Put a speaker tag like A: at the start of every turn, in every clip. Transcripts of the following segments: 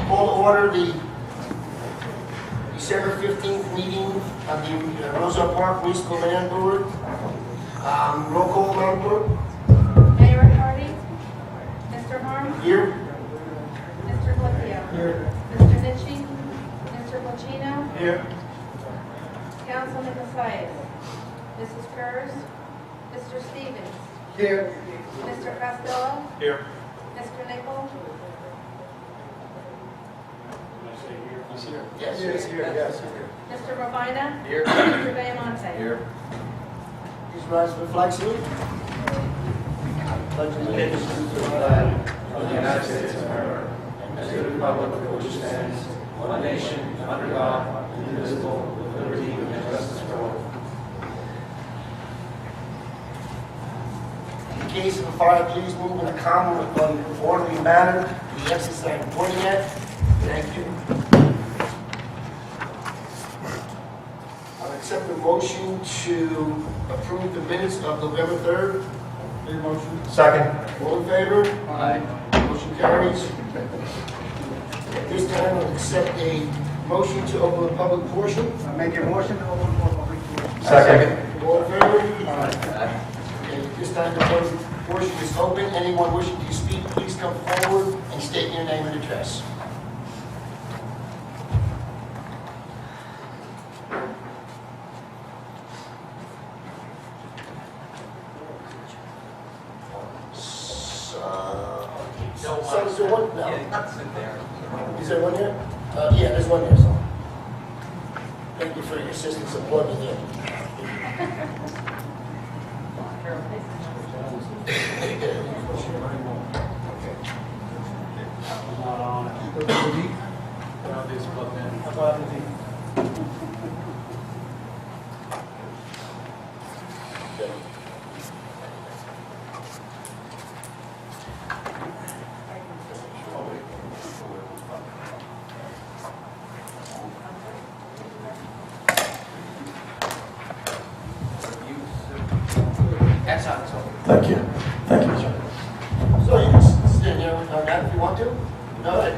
A: Call to order the December 15th meeting of the Roselle Park Municipal Land Board. Roll call, Madam Clerk.
B: Mayor Hardy. Mr. Harm.
A: Here.
B: Mr. Blecchio.
A: Here.
B: Mr. Nitchie. Mr. Bocchino.
A: Here.
B: Councilman Messias. Mrs. Kurz. Mr. Stevens.
A: Here.
B: Mr. Costello.
A: Here.
B: Mr. Nichol.
A: Yes, yes, here, yes.
B: Mr. Robina.
A: Here.
B: Mr. Diamante.
A: Here. Please rise for the flag salute. Pledge allegiance to the flag
C: of the United States of America, and to the republic for which it stands, one nation, under God, indivisible, with liberty and justice for all.
A: In case of a fire, please move in a calm and orderly manner to the exits that I'm pointing at. Thank you. I'll accept the motion to approve the minutes of November 3rd. Make motion. Second. All in favor?
C: Aye.
A: Motion carries. At this time, I'll accept a motion to open the public portion.
D: I make a motion to open for public portion.
A: Second. All in favor?
C: Aye.
A: Okay, at this time, the public portion is open. Anyone wishing to speak, please come forward and state your name and address. So is there one? No. Is there one here? Yeah, there's one here. So. Thank you for your assistance in plugging in.
E: Thank you. Thank you, sir.
A: So you can stand here on that if you want to. Go ahead.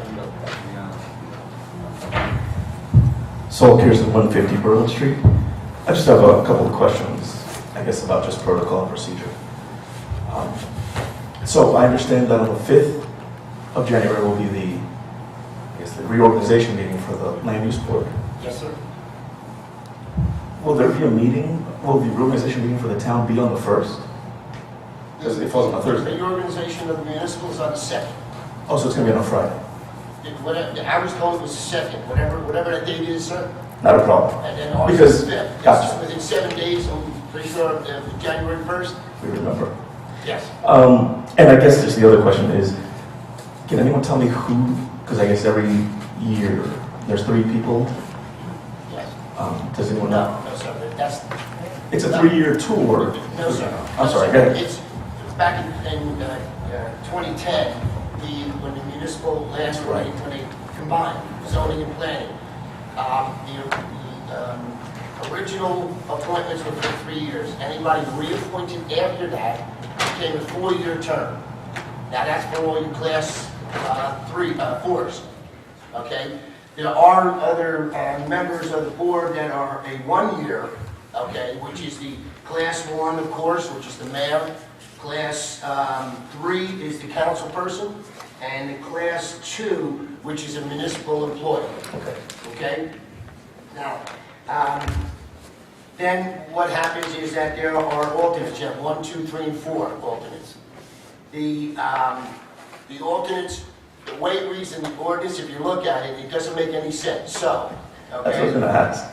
E: Saul Pearson, 150 Berlin Street. I just have a couple of questions, I guess, about just protocol and procedure. So I understand that on the 5th of January will be the reorganization meeting for the land use board.
A: Yes, sir.
E: Will there be a meeting, will the reorganization meeting for the town be on the 1st? Because it falls on a Thursday.
A: The organization of the municipal is on the 2nd.
E: Oh, so it's going to be on a Friday?
A: I was told it was the 2nd, whatever that date is, sir.
E: Not a problem.
A: And then ours
E: Because-
A: is the 5th.
E: gotcha.
A: It's just within 7 days, I'm pretty sure, January 1st.
E: We remember.
A: Yes.
E: And I guess just the other question is, can anyone tell me who, because I guess every year there's 3 people.
A: Yes.
E: Does anyone know?
A: No, sir. That's,
E: It's a 3-year tour.
A: no, sir.
E: I'm sorry, go ahead.
A: It's back in 2010, when the municipal lands were, when they combined zoning and planning. The original appointments were for 3 years. Anybody reappointed after that became a 4-year term. Now that's for all your class 4s. Okay. There are other members of the board that are a 1-year. Okay, which is the class 1, of course, which is the mayor. Class 3 is the council person, and the class 2, which is a municipal employee.
E: Okay.
A: Okay? Now, then what happens is that there are alternates. You have 1, 2, 3, and 4 alternates. The alternates, the way it reads in the ordinance, if you look at it, it doesn't make any sense. So,
E: That's what I was
A: okay?
E: going to ask.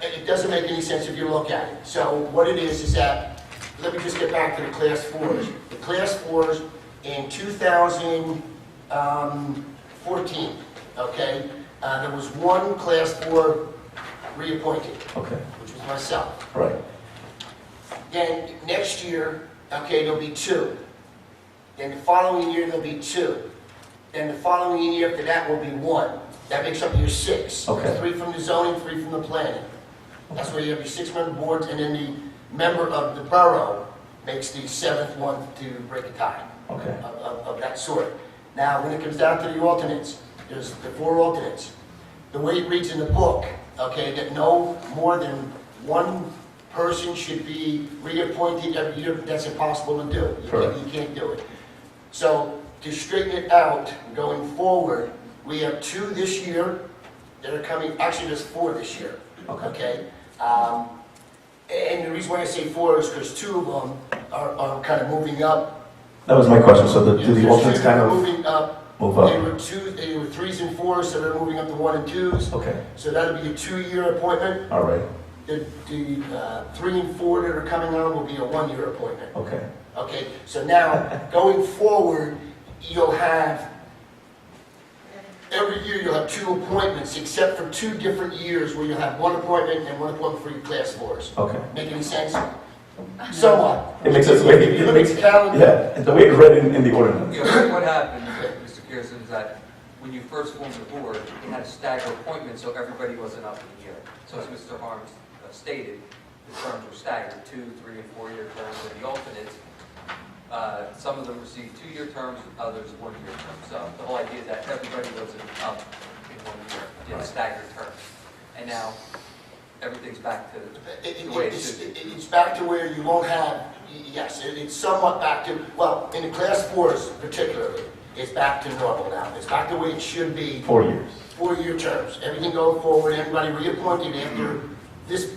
A: It doesn't make any sense if you look at it. So what it is that, let me just get back to the class 4s. The class 4s in 2014, okay, there was 1 class 4 reappointed,
E: Okay.
A: which was myself.
E: Right.
A: Then next year, okay, there'll be 2. Then the following year, there'll be 2. Then the following year after that will be 1. That makes up your 6.
E: Okay.
A: 3 from the zoning, 3 from the planning. That's where you have your 6-member boards, and then the member of the borough makes the 7th one to break a tie
E: Okay.
A: of that sort. Now, when it comes down to the alternates, there's the 4 alternates. The way it reads in the book, okay, that no more than one person should be reappointed every year, that's impossible to do.
E: Correct.
A: You can't do it. So to straighten it out, going forward, we have 2 this year that are coming, actually there's 4 this year, okay? And the reason why I say 4 is because 2 of them are kind of moving up.
E: That was my question. So do the alternates kind of
A: moving up.
E: move
A: They
E: up?
A: were 3s and 4s, so they're moving up to 1 and 2s.
E: Okay.
A: So that'll be a 2-year appointment.
E: All right.
A: The 3 and 4 that are coming on will be a 1-year appointment.
E: Okay.
A: Okay, so now, going forward, you'll have, every year you'll have 2 appointments, except for 2 different years where you'll have 1 appointment and 1 appointment for your class 4s.
E: Okay.
A: Make any sense? Somewhat.
E: It makes sense.
A: If you look at the calendar,
E: Yeah, and the way it's read in the ordinance.
C: Yeah, what happened, Mr. Pearson, is that when you first formed the board, it had a staggered appointment, so everybody wasn't up in a year. So as Mr. Harms stated, the terms were staggered, 2, 3, and 4-year terms, and the alternates, some of them received 2-year terms, others 1-year terms. So the whole idea is that everybody wasn't up in 1 year, you had staggered terms. And now, everything's back to the way it should be.
A: it's back to where you won't have, yes, it's somewhat back to, well, in the class 4s particularly, it's back to normal now. It's back the way it should be.
E: 4 years.
A: 4-year terms. Everything going forward, everybody reappointed after this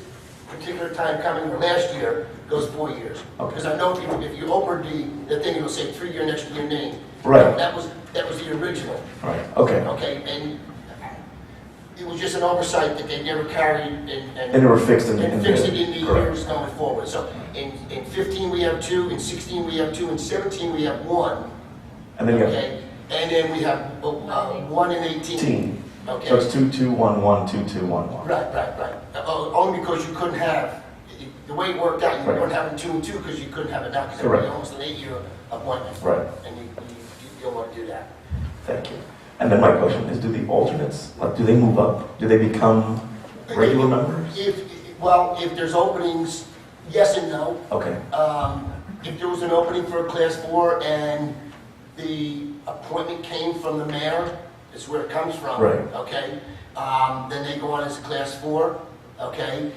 A: particular time coming, or last year, goes 4 years.
E: Okay.
A: Because I know if you opened the thing, it'll say 3-year next to your name.
E: Right.
A: That was the original.
E: Right. Okay.
A: Okay, and it was just an oversight that they never carried
E: And they were fixed in the.
A: fixed it in the
E: Correct.
A: years going forward. So in 15 we have 2, in 16 we have 2, in 17 we have 1.
E: And then you have
A: Okay, and then we have 1 in 18.
E: 18.
A: Okay.
E: So it's 2, 2, 1, 1, 2, 2, 1, 1.
A: Right. Only because you couldn't have, the way it worked out, you
E: Right.
A: weren't having 2 and 2 because you couldn't have it now, because it
E: Correct.
A: would be almost an 8-year appointment.
E: Right.
A: And you don't want to do that.
E: Thank you. And then my question is, do the alternates, like, do they move up? Do they become regular members?
A: If there's openings, yes and no.
E: Okay.
A: If there was an opening for a class 4 and the appointment came from the mayor, is where it comes from.
E: Right.
A: Okay, then they go on as a class 4, okay?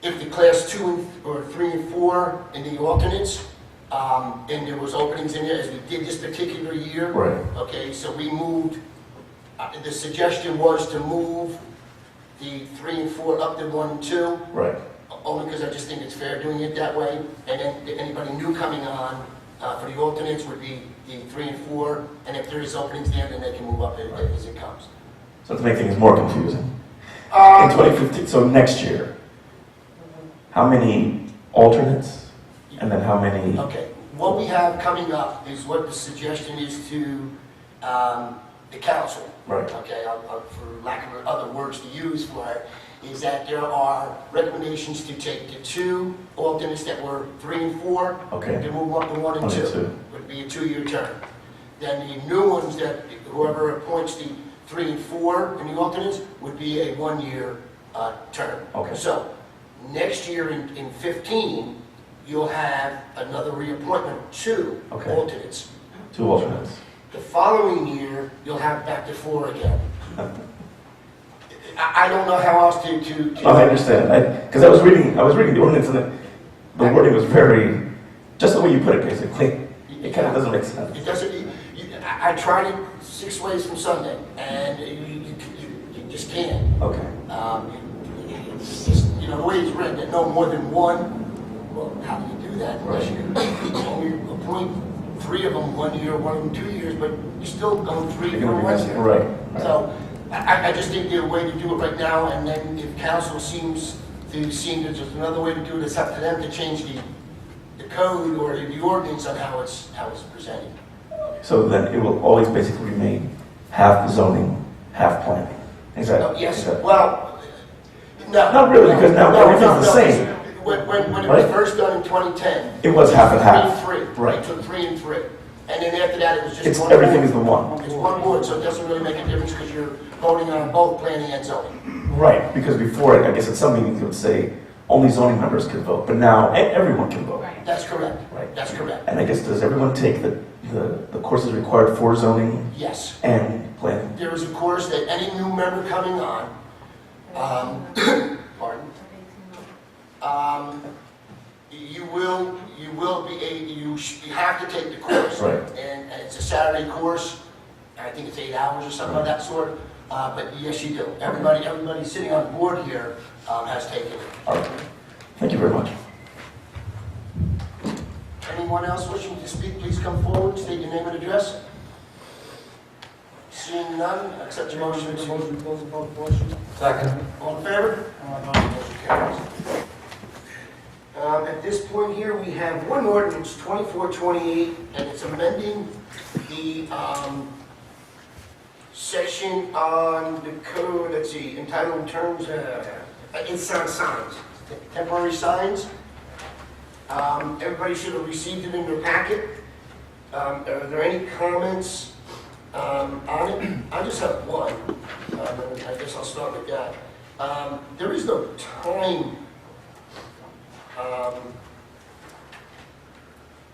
A: If the class 2 or 3 and 4 in the alternates, and there was openings in there, as we did this particular year.
E: Right.
A: Okay, so we moved, the suggestion was to move the 3 and 4 up to 1 and 2.
E: Right.
A: Only because I just think it's fair doing it that way. And then anybody new coming on for the alternates would be the 3 and 4. And if there is openings there, then they can move up as it comes.
E: So to make things more confusing, in 2015, so next year, how many alternates, and then how many?
A: Okay, what we have coming up is what the suggestion is to the council.
E: Right.
A: Okay, for lack of other words to use for it, is that there are recommendations to take the 2 alternates that were 3 and 4,
E: Okay.
A: to move up to 1 and
E: 1 and
A: 2.
E: 2.
A: Would be a 2-year term. Then the new ones that whoever appoints the 3 and 4 in the alternates would be a 1-year term.
E: Okay.
A: So next year in 15, you'll have another reappointment of 2
E: Okay.
A: alternates.
E: 2 alternates.
A: The following year, you'll have back to 4 again. I don't know how else to.
E: Oh, I understand. Because I was reading the ordinance, and the wording was very, just the way you put it, basically. It kind of doesn't make sense.
A: It doesn't. I tried it 6 ways from Sunday, and you just can't.
E: Okay.
A: It's just, the way it's read, that no more than 1. Well, how do you do that? Unless you only appoint 3 of them 1 year, 1 of them 2 years, but you're still going 3
E: You're
A: for
E: gonna be
A: 1
E: missing-
A: year.
E: Right.
A: So I just think there's a way to do it right now, and then if council seems to see that there's another way to do it, it's up to them to change the code or the ordinance on how it's presented.
E: So then it will always basically remain half zoning, half planning. Is that?
A: Yes,
E: is that-
A: well, no.
E: Not really, because now
A: No,
E: everything's the same.
A: When it was
E: Right?
A: first done in 2010.
E: It was half and half.
A: 3 and 3.
E: Right.
A: They took 3 and 3. And then after that, it was just
E: It's,
A: one
E: everything
A: board.
E: is the one.
A: It's one board, so it doesn't really make a difference because you're voting on both planning and zoning.
E: Right, because before, I guess at some meetings it would say only zoning members can vote, but now everyone can vote.
B: Right.
A: That's correct.
E: Right.
A: That's correct.
E: And I guess, does everyone take the the course is required for zoning
A: Yes.
E: and planning?
A: There is a course that any new member coming on, pardon, you will be you have to take the course.
E: Right.
A: And it's a Saturday course. I think it's 8 hours or something of that sort. But yes, you do. Everybody sitting on the board here has taken it.
E: All right. Thank you very much.
A: Anyone else wishing to speak, please come forward, state your name and address. Seeing none, accept your motion
D: Make a
A: to...
D: motion to close the public portion.
C: Second.
A: All in favor?
D: Aye.
A: Motion carries. At this point here, we have one ordinance, 2428, and it's amending the section on the code, let's see, entitled terms, it's on signs, temporary signs. Everybody should have received it in their packet. Are there any comments on it? I just have one. I guess I'll start with that. There is no time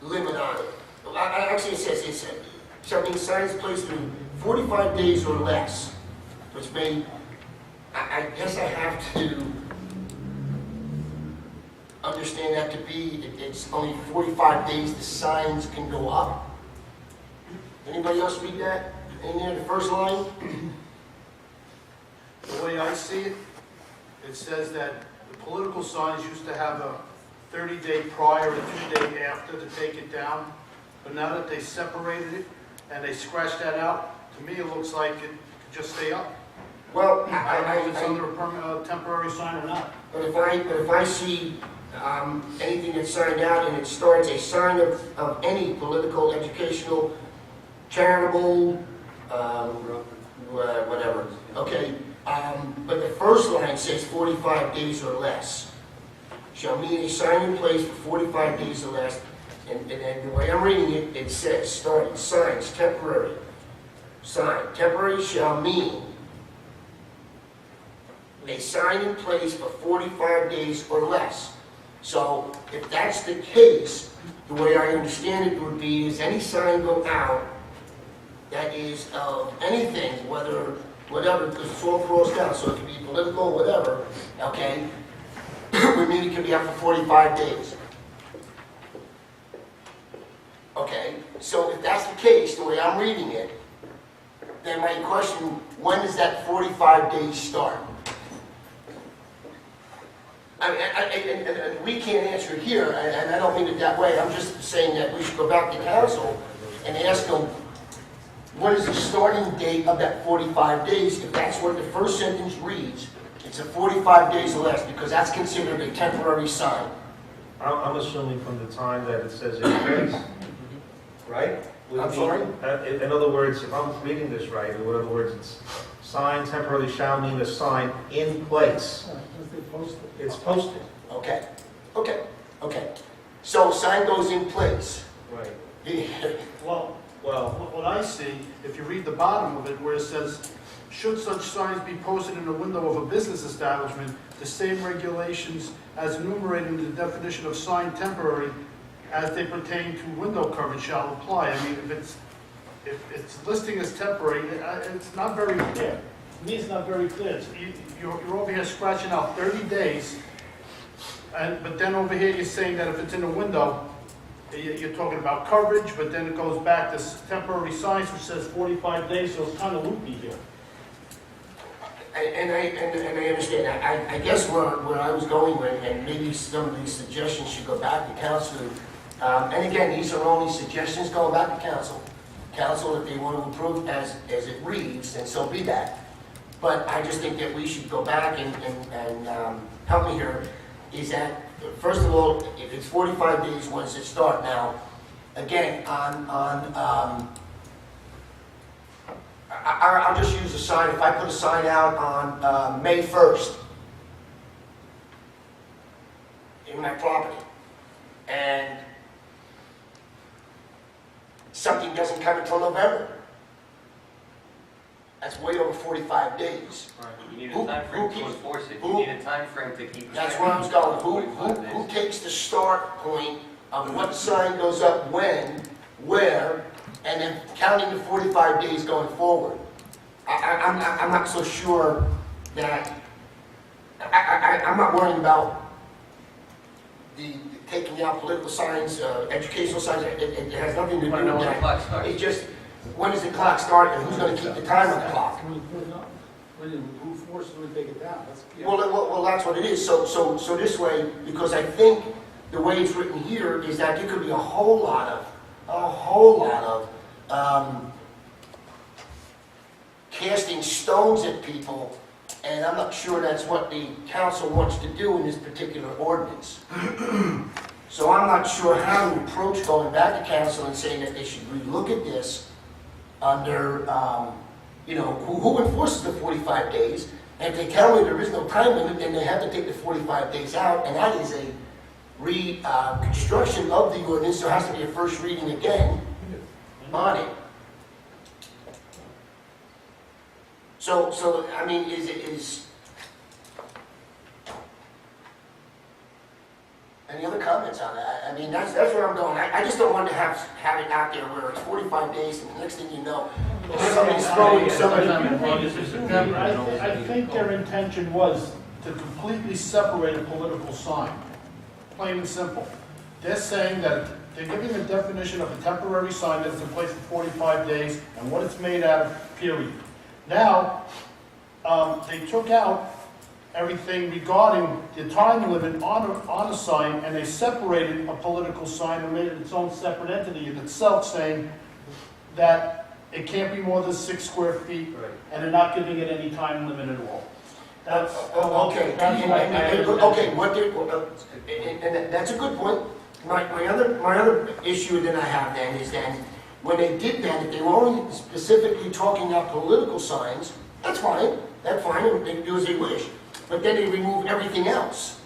A: limit on it. Actually, it says shall be signs placed in 45 days or less, which may, I guess I have to understand that to be, it's only 45 days the signs can go up. Anybody else read that? In there, the first line?
F: The way I see it, it says that the political signs used to have a 30-day prior and 2-day after to take it down, but now that they separated it and they scratched that out, to me it looks like it could just stay up.
A: Well,
F: I don't know if it's under a temporary sign or not.
A: but if I see anything that's signed out and it starts a sign of any political, educational, charitable, whatever, okay, but the first line says 45 days or less. Shall mean a sign in place for 45 days or less, and the way I'm reading it, it says, starting, signs, temporary, sign, temporary shall mean a sign in place for 45 days or less. So if that's the case, the way I understand it would be is any sign go out that is of anything, whatever, because it's all crossed out, so it can be political, whatever, okay, would mean it can be up for 45 days. Okay, so if that's the case, the way I'm reading it, then my question, when does that 45 days start? And we can't answer it here, and I don't mean it that way. I'm just saying that we should go back to council and ask them, what is the starting date of that 45 days? If that's what the first sentence reads, it's a 45 days or less, because that's considered a temporary sign.
G: I'm assuming from the time that it says in place, right?
A: I'm sorry?
G: In other words, if I'm reading this right, in other words, it's sign temporarily shall mean a sign in place. It's posted.
A: Okay, okay, okay. So sign goes in place.
G: Right.
F: Well,
G: Well,
F: what I see, if you read the bottom of it, where it says, should such signs be posted in the window of a business establishment, the same regulations as enumerated in the definition of sign temporary as they pertain to window coverage shall apply. I mean, if it's listing as temporary, it's not very clear. To me, it's not very clear. You're over here scratching out 30 days, but then over here you're saying that if it's in a window, you're talking about coverage, but then it goes back to temporary signs, which says 45 days, so it's kind of loopy here.
A: And I understand that. I guess where I was going with, and maybe some of these suggestions should go back to council. And again, these are only suggestions going back to council. Council, if they want to approve as it reads, then so be that. But I just think that we should go back and help me here, is that, first of all, if it's 45 days, when does it start? Now, again, I'll just use a sign. If I put a sign out on May 1st in my property, and something doesn't come until November, that's way over 45 days.
H: You need a
A: Who-
H: time
A: who
H: frame to
A: keeps-
H: enforce it.
A: who-
H: You need a time frame to keep.
A: That's where I was going. Who
H: 45 days.
A: takes the start point of what sign goes up when, where, and then counting the 45 days going forward. I'm not so sure that, I'm not worrying about the taking out political signs, educational signs, it has nothing to do with
C: When the clock
A: that.
C: starts.
A: It's just, when does the clock start and who's gonna keep the time on the clock?
F: Who forces them to take it down?
A: Well, that's what it is. So this way, because I think the way it's written here is that there could be a whole lot of casting stones at people, and I'm not sure that's what the council wants to do in this particular ordinance. So I'm not sure how to approach going back to council and saying that they should relook at this under, who enforces the 45 days? And if they tell me there is no time limit, then they have to take the 45 days out, and that is a reconstruction of the ordinance. There has to be a first reading again on it. So I mean, is any other comments on that? I mean, that's where I'm going. I just don't want to have it out there where it's 45 days, and the next thing you know, somebody's throwing somebody.
F: I think their intention was to completely separate a political sign, plain and simple. They're saying that they're giving a definition of a temporary sign that's in place for 45 days and what it's made out of, period. Now, they took out everything regarding the time limit on a sign, and they separated a political sign and made it its own separate entity in itself, saying that it can't be more than 6 square feet, and they're not giving it any time limit at all. That's
A: Okay, okay, and that's a good point. My other issue that I have then is then, when they did that, if they were only specifically talking about political signs, that's fine, and they can do as they wish. But then they remove everything else.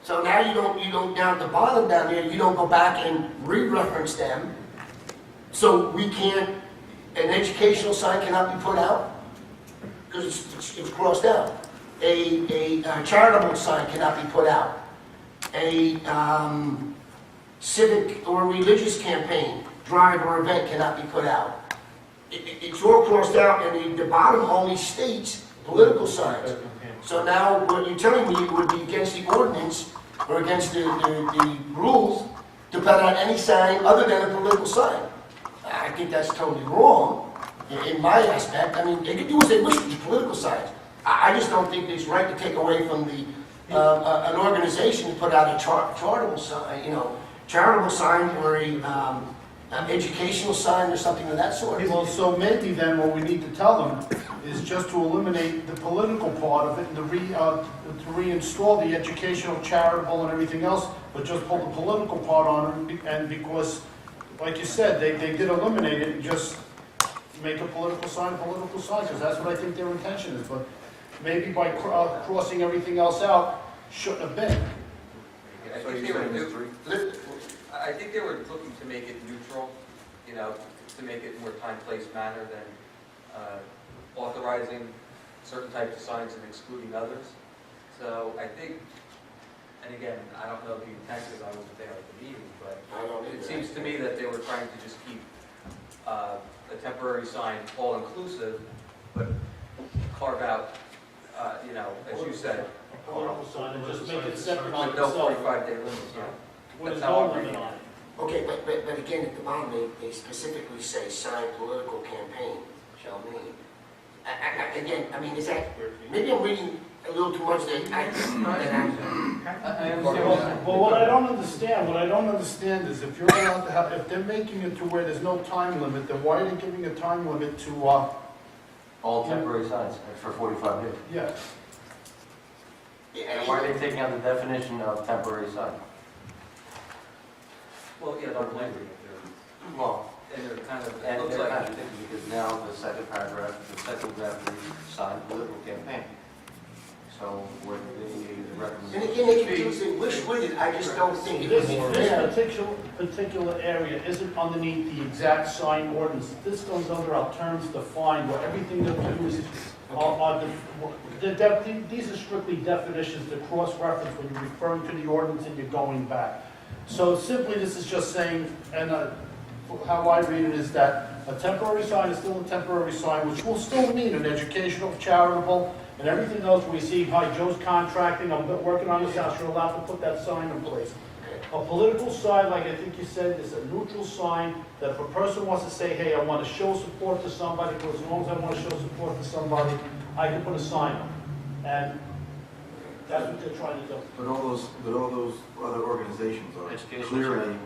A: So now you don't down at the bottom down there, you don't go back and re-reference them. So we can't, an educational sign cannot be put out because it's crossed out. A charitable sign cannot be put out. A civic or religious campaign, drive or event cannot be put out. It's all crossed out, and the bottom only states political signs. So now what you're telling me would be against the ordinance or against the rules to put out any sign other than a political sign. I think that's totally wrong in my aspect. I mean, they can do as they wish with the political signs. I just don't think it's right to take away from the an organization to put out a charitable sign or an educational sign or something of that sort.
F: Well, so maybe then what we need to tell them is just to eliminate the political part of it and to reinstall the educational, charitable, and everything else, but just pull the political part on it. And because, like you said, they did eliminate it and just make a political sign, because that's what I think their intention is. But maybe by crossing everything else out, shouldn't have been.
C: I think they were looking to make it neutral, to make it more time, place, manner than authorizing certain types of signs and excluding others. So I think, and again, I don't know the intent because I wasn't there at the meeting, but it seems to me that they were trying to just keep a temporary sign all-inclusive, but carve out, as you said,
F: Political sign and just make it separate on
C: with no
F: itself.
C: 45-day limits,
F: With
C: That's
F: no
C: how I'm
F: limit
C: reading
F: on
C: it.
F: it.
A: Okay, but again, at the bottom, they specifically say sign political campaign shall mean. Again, I mean, is that, maybe I'm reading a little too much that
F: Well, what I don't understand is if you're allowed to have, if they're making it to where there's no time limit, then why are they giving a time limit to,
H: All temporary signs for 45 days.
F: yeah.
H: And why are they taking out the definition of temporary sign?
C: Well, yeah, don't blame me.
H: Well,
C: And they're kind of, it
H: and
C: looks
H: they're
C: like,
H: contradicting because now the second paragraph, the second draft reads sign political campaign. So what the
A: And
H: recommendation?
A: again, they can do as they wish with it, I just don't think it would be fair.
F: This particular area isn't underneath the exact sign ordinance. This goes under our terms defined, where everything that we do is, these are strictly definitions to cross-reference when you're referring to the ordinance and you're going back. So simply, this is just saying, and how I read it is that a temporary sign is still a temporary sign, which will still mean an educational, charitable, and everything else we see, hi, Joe's contracting, I'm working on this house, you're allowed to put that sign in place. A political sign, like I think you said, is a neutral sign that if a person wants to say, hey, I want to show support to somebody, for as long as I want to show support to somebody, I can put a sign up. And that's what they're trying to do.
I: But all those other organizations are
H: Education.
I: clearly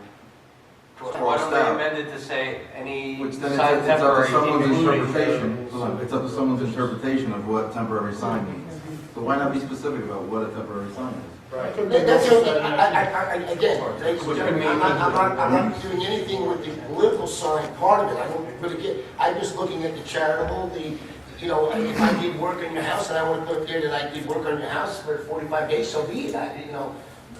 H: Why
I: crossed
H: don't we
I: out.
H: amend it to say any
I: Which
H: sign
I: then it's up to
H: temporary,
I: someone's
H: including
I: interpretation. Hold on, it's up to someone's interpretation of what temporary sign means. So why not be specific about what a temporary sign is?
A: That's the only, again, ladies and gentlemen, I'm not doing anything with the political sign part of it. I don't, but again, I'm just looking at the charitable, you know, if I did work on your house and I want to put there that I did work on your house for 45 days, so be it, you know,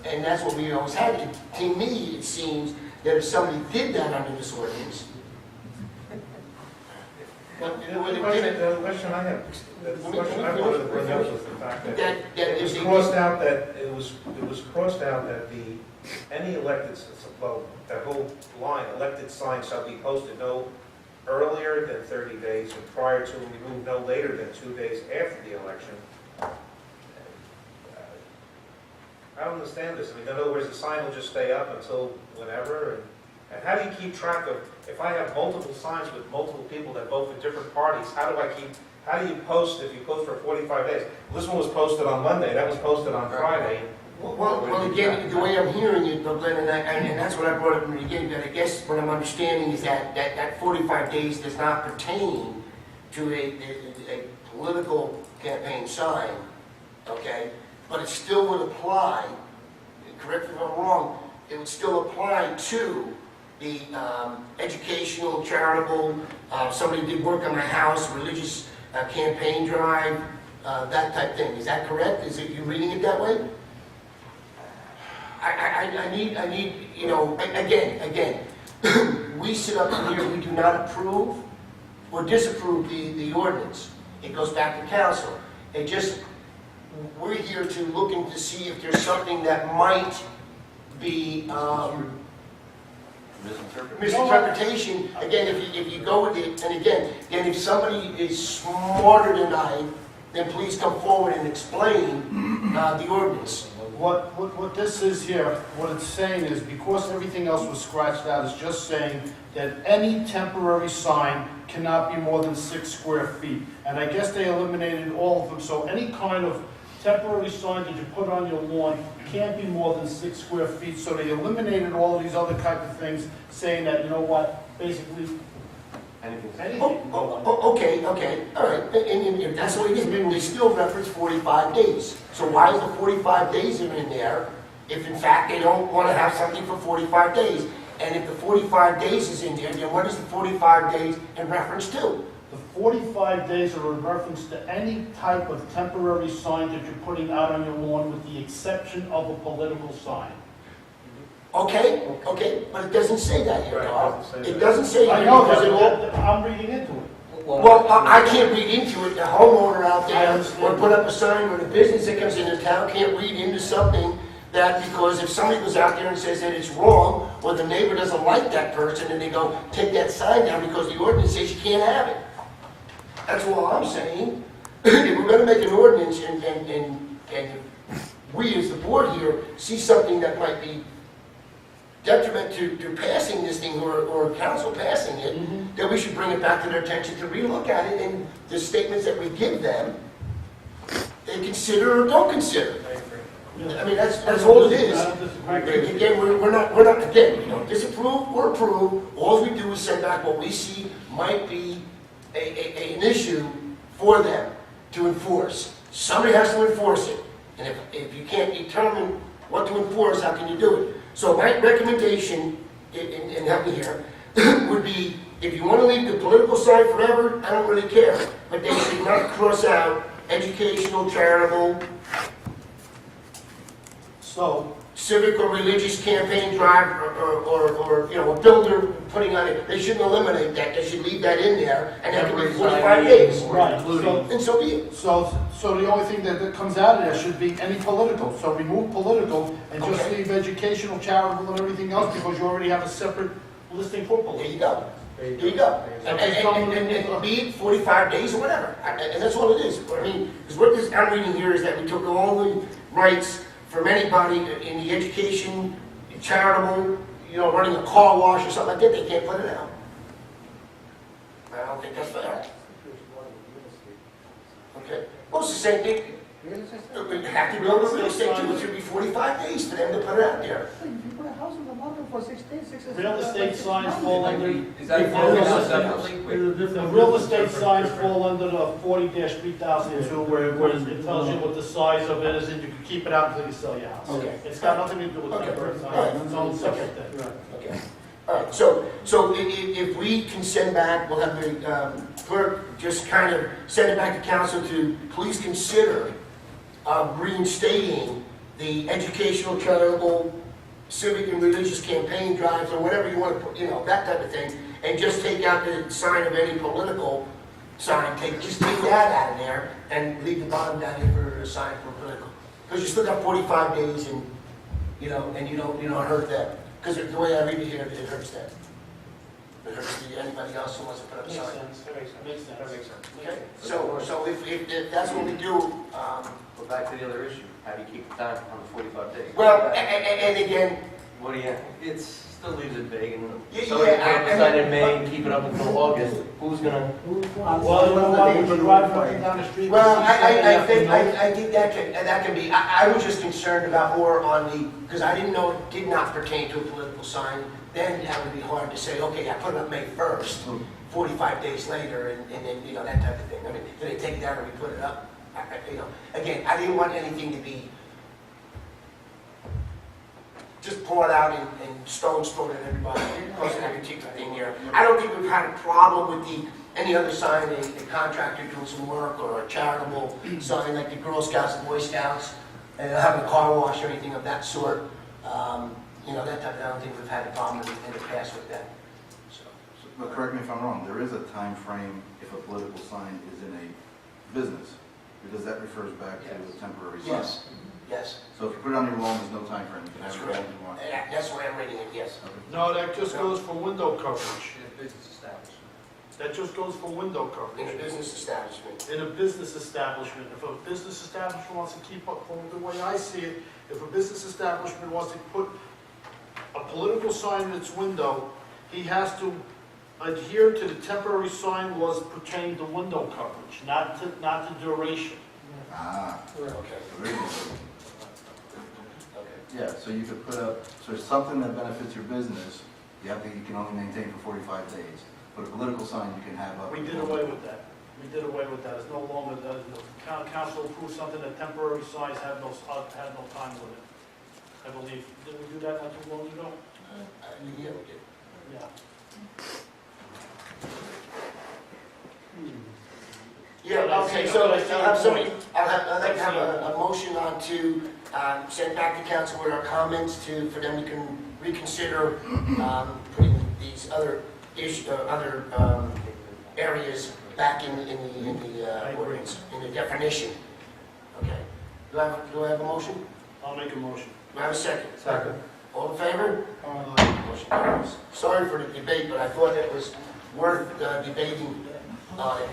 A: and that's what we always had. To me, it seems that if somebody did that under this ordinance,
G: The question I have, the question I wanted to bring up was the fact that it was crossed out that any elected, well, that whole line, elected signs shall be posted no earlier than 30 days and prior to and removed no later than 2 days after the election. I don't understand this. I mean, in other words, the sign will just stay up until whenever, and how do you keep track of, if I have multiple signs with multiple people that vote for different parties, how do you post if you post for 45 days? Well, this one was posted on Monday, that was posted on Friday.
A: well, again, the way I'm hearing it, Glenn, and that's what I brought up in the beginning, that I guess what I'm understanding is that 45 days does not pertain to a political campaign sign, okay? But it still would apply, correct me if I'm wrong, it would still apply to the educational, charitable, somebody did work on my house, religious campaign drive, that type thing. Is that correct? Is it you reading it that way? I need, you know, again, we sit up here, we do not approve or disapprove the ordinance. It goes back to council. We're here to looking to see if there's something that might be misinterpretation. Again, if you go with it, and again, if somebody is smarter than I, then please come forward and explain the ordinance.
F: What this is here, what it's saying is, because everything else was scratched out, is just saying that any temporary sign cannot be more than 6 square feet. And I guess they eliminated all of them, so any kind of temporary sign that you put on your lawn can't be more than 6 square feet. So they eliminated all of these other type of things, saying that, you know what, basically, anything.
A: Okay, all right, and if that's what it is, they still reference 45 days. So why is the 45 days in there if in fact they don't want to have something for 45 days? And if the 45 days is in there, then what is the 45 days in reference to?
F: The 45 days are in reference to any type of temporary sign that you're putting out on your lawn, with the exception of a political sign.
A: Okay, but it doesn't say that here,
G: Right,
A: Carl.
G: it doesn't say that.
A: It doesn't say that.
F: I know
A: because it all-
F: that, I'm reading into it.
A: Well, I can't read into it. The homeowner out
F: I
A: there,
F: understand.
A: or put up a sign, or the business that comes into town can't read into something that, because if somebody goes out there and says that it's wrong, or the neighbor doesn't like that person, and they go, take that sign down because the ordinance says you can't have it. That's all I'm saying. If we're gonna make an ordinance, and we as the board here see something that might be detriment to passing this thing, or council passing it, then we should bring it back to their attention to relook at it, and the statements that we give them, they consider or don't consider. I mean, that's all it is.
F: I don't disagree.
A: Again, we're not, again, we don't disapprove or approve. All we do is send back what we see might be an issue for them to enforce. Somebody has to enforce it. And if you can't determine what to enforce, how can you do it? So my recommendation, and help me here, would be, if you want to leave the political side forever, I don't really care. But they should not cross out educational, charitable,
F: So,
A: civic or religious campaign drive, or you know, a builder putting on it. They shouldn't eliminate that. They should leave that in there, and that can be 45 days.
F: right,
A: And so be it.
F: so the only thing that comes out of there should be any political. So remove political and just
A: Okay.
F: leave educational, charitable, and everything else, because you already have a separate listing for
A: There
F: political.
A: you go. There you go. And be it 45 days or whatever. And that's all it is. I mean, because what this, I'm reading here is that we took all the rights from anybody in the education, charitable, running a car wash or something like that, they can't put it out. I don't think that's fair. Okay. Well, it's the same thing. We have to build a real estate too. It should be 45 days for them to put it out there.
D: If you put a house on the market for 6 days, 6 is...
F: Real estate signs fall under,
C: Is that broken out separately? Wait.
F: the real estate signs fall under the 40-3002, where it tells you what the size of it is, and you can keep it out until you sell your house.
A: Okay.
F: It's got nothing to do with
A: Okay.
F: temporary
A: All right.
F: signs, it's its own separate thing.
A: Okay. All right, so if we can send back, we'll have the clerk just kind of send it back to council to please consider reinstating the educational, charitable, civic and religious campaign drives, or whatever you want to put, that type of thing, and just take out the sign of any political sign, just take that out of there, and leave the bottom down here for a sign for political. Because you still got 45 days, and, and you don't hurt them. Because the way I read it here, it hurts them. It hurts anybody else who wants to put up a
F: Makes
A: sign.
F: sense, that makes sense.
A: Okay, so if that's what we do,
H: Go back to the other issue, how do you keep the time on the 45 days?
A: well, and again,
H: What do you, it still leaves it vague, and
A: Yeah,
H: somebody
A: yeah,
H: put up
A: I
H: a sign
A: mean,
H: in May and keep it up until August, who's gonna?
F: Well, you know what, when you drive up and down the street.
A: well,
F: you see
A: I think,
F: something
A: I think that can be, I was just concerned about more on the, because I didn't know it did not pertain to a political sign, then that would be hard to say, okay, I put it up May 1st, 45 days later, and then, that type of thing. I mean, do they take it down and we put it up? Again, I didn't want anything to be just pull it out and stones thrown at everybody, crossing every particular thing here. I don't think we've had a problem with any other sign, a contractor doing some work, or a charitable sign like the Girl Scouts and Boy Scouts, and having a car wash or anything of that sort. That type of, I don't think we've had a problem in the past with that. So,
I: But correct me if I'm wrong, there is a time frame if a political sign is in a business, because that refers back to a temporary sign.
A: yes, yes,
I: So if you put it on your wall, there's no time frame. You can
A: that's
I: have it all
A: correct.
I: you want.
A: That's the way I'm reading it, yes.
F: No, that just goes for window coverage.
C: In a business establishment.
F: That just goes for window
A: In a
F: coverage.
A: business establishment.
F: In a business establishment, if a business establishment wants to keep up, from the way I see it, if a business establishment wants to put a political sign in its window, he has to adhere to the temporary sign laws pertaining to window coverage, not to duration.
I: Ah,
A: Okay.
I: very good.
A: Okay.
I: Yeah, so you could put up, so it's something that benefits your business, you can only maintain for 45 days. But a political sign you can have up.
F: We did away with that. We did away with that. It's no longer, the council approved something that temporary signs had no time limit. I believe. Did we do that not too long ago?
A: Yeah, we did.
F: Yeah.
A: Yeah, okay, so I'll have somebody, I'd like to have a motion on to send back to council with our comments for them to reconsider putting these other areas back in the ordinance, in the definition. Okay. Do I have a motion?
F: I'll make a motion.
A: Do I have a second?
F: Second.
A: All in favor? Motion carries. Sorry for the debate, but I thought it was worth debating on it.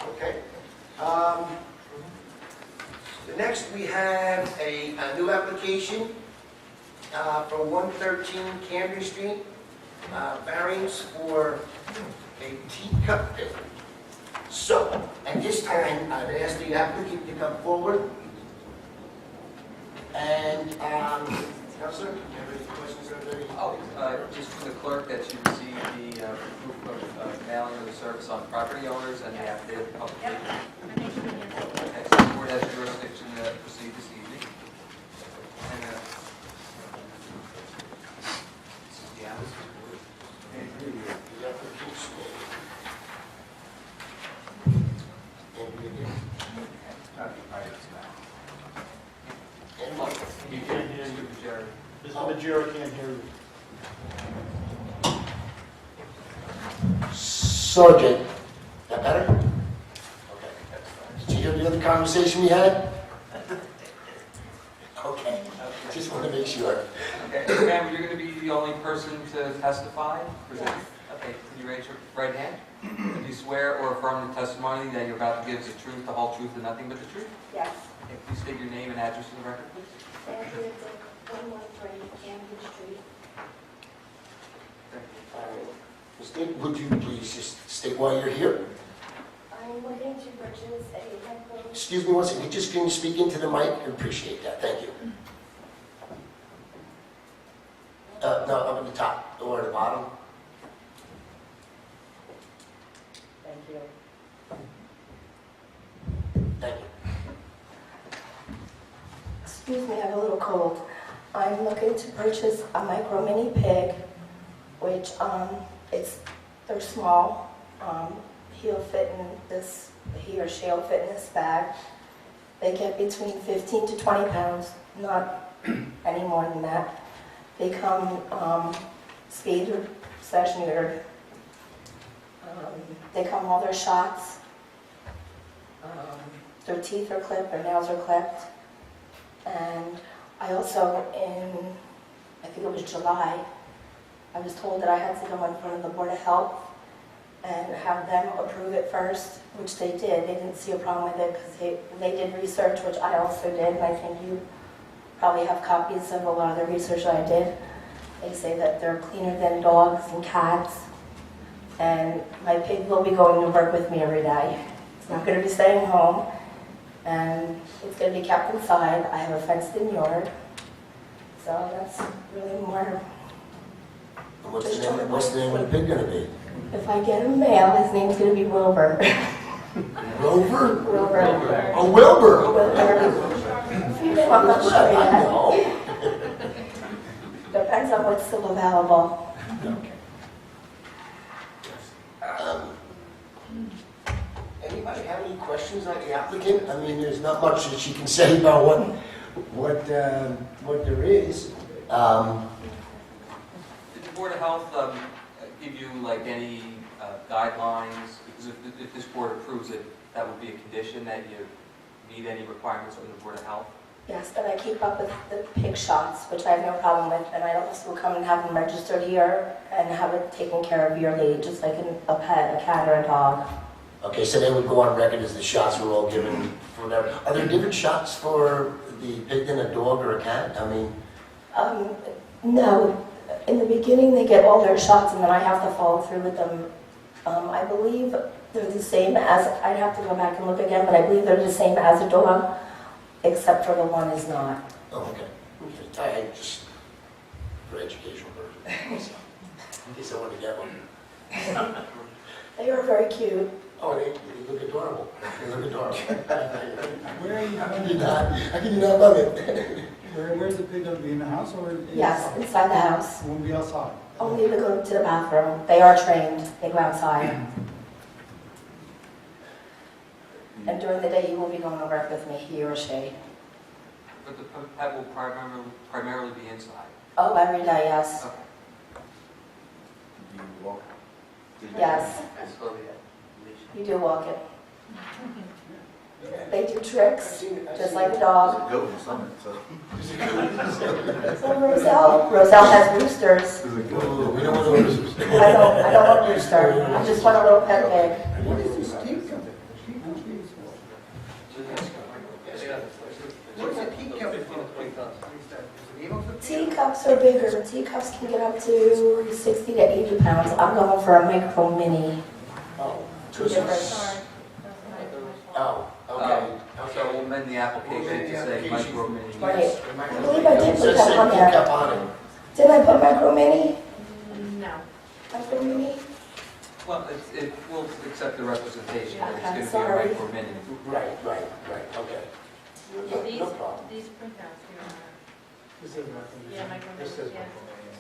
A: Okay. Next, we have a new application for 113 Camden Street, variance for a teacup pit. So, at this time, I've asked the applicant to come forward. And, Counselor, do you have any questions or any?
C: Oh, just from the clerk that she received the proof of mailing of the service on property owners and the affidavit of publication. Okay, so the board has jurisdiction to proceed this evening. And, this is the applicant.
A: The application. And Mike.
F: He can't hear you.
C: Jerry.
F: Mr. Majera can't hear you.
A: Sergeant. That better? Okay. Did you hear the other conversation we had? Okay. Just want to make sure.
C: Okay, ma'am, you're going to be the only person to testify? Okay, can you raise your right hand? Do you swear or affirm the testimony that you're about to give is the truth, the whole truth, and nothing but the truth?
J: Yes.
C: Okay, please state your name and address for the record, please.
J: Andrea Dick, 113 Camden Street.
C: Thank you.
A: All right. Ms. Dick, would you please just state why you're here?
J: I'm looking to purchase a headphone.
A: Excuse me one second, can you speak into the mic? I appreciate that, thank you. No, up at the top or the bottom.
J: Thank you.
A: Thank you.
J: Excuse me, I have a little cold. I'm looking to purchase a micro mini pig, which they're small. He'll fit in this, he or she'll fit in this bag. They get between 15 to 20 pounds, not any more than that. They come spayed / neutered. They come all their shots. Their teeth are clipped, their nails are clipped. And I also, I think it was July, I was told that I had to go in front of the Board of Health and have them approve it first, which they did. They didn't see a problem with it because they did research, which I also did, and I think you probably have copies of a lot of the research that I did. They say that they're cleaner than dogs and cats, and my pig will be going to work with me every day. It's not going to be staying home, and it's going to be kept inside. I have a fenced-in yard, so that's really more.
A: What's the name of the pig gonna be?
J: If I get a male, his name's going to be Wilbur.
A: Rover?
J: Wilbur.
A: Oh, Wilbur!
J: Wilbur. Female, I'm not sure yet.
A: No.
J: Depends on what's still available.
A: Anybody have any questions on the applicant? I mean, there's not much that she can say about what there is.
C: Did the Board of Health give you like any guidelines? Because if this board approves it, that would be a condition that you meet any requirements from the Board of Health?
J: Yes, that I keep up with the pig shots, which I have no problem with, and I also come and have them registered here and have it taken care of yearly, just like a pet, a cat or a dog.
A: Okay, so they would go on record as the shots were all given for whatever. Are there different shots for the pig than a dog or a cat? I mean,
J: No. In the beginning, they get all their shots, and then I have to follow through with them. I believe they're the same as, I'd have to go back and look again, but I believe they're the same as a dog, except for the one is not.
A: oh, okay. I just, for educational purposes. In case I want to get one.
J: They are very cute.
A: Oh, they look adorable. They look adorable.
D: Where are you
A: How
D: going?
A: can you not love it?
D: Where's the pig going to be, in the house or
J: Yes, inside the house.
D: It won't be outside?
J: Only to go to the bathroom. They are trained. They go outside. And during the day, he will be going to work with me, he or she.
C: But the pet will primarily be inside.
J: Oh, every day, yes.
C: Okay.
I: Do you walk?
J: Yes, you do walk it. They do tricks, just like a
I: It's
J: dog.
I: a goat in summer, so.
J: So Roselle has roosters.
I: It's a
A: We
I: goat.
A: don't want to
J: I don't want a rooster. I just want a little pet pig.
D: What is this teacup? What's a teacup?
J: Teacups are bigger. Teacups can get up to 60 to 80 pounds. I'm going for a micro mini.
A: Oh,
J: Different.
A: Oh, okay.
C: So we'll amend the application to say micro mini.
J: Right. I believe I did
A: So
J: put
A: it
J: that
A: said
J: on there.
A: pickup on it.
J: Did I put micro mini?
B: No.
J: Micro mini?
C: Well, it will accept the representation that
J: Okay,
C: it's
J: sorry.
C: going to be a micro mini.
A: Right, okay.
B: These,
A: No problem.
B: these printouts here are,
G: This is
B: yeah, micro yeah.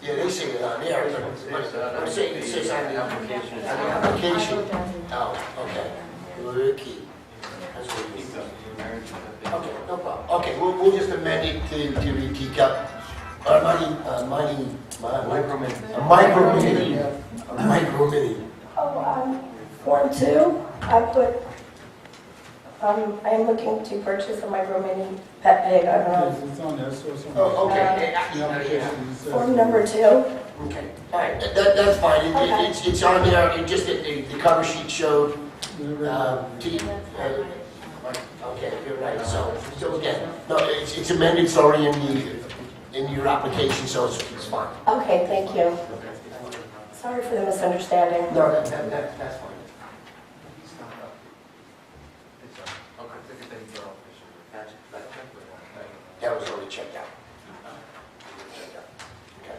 A: Yeah, they say it on there, but I'm saying it says on the application. On the application. Oh, okay. Very key. That's what it means. Okay, no problem. Okay, we'll just amend it to read teacup.
C: Micro mini.
A: A micro mini. A micro mini.
J: Oh, Form 2, I put I am looking to purchase a micro mini pet pig. I don't know.
D: It's on there, so it's on.
A: Oh, okay.
D: The application is,
J: Form number 2.
A: Okay, all right, that's fine.
J: Okay.
A: It's on there, it just, the cover sheet showed, okay, you're right, so again, no, it's amended, it's already in your application, so it's fine.
J: Okay, thank you. Sorry for the misunderstanding.
A: No, that's fine. That was already checked out. Okay.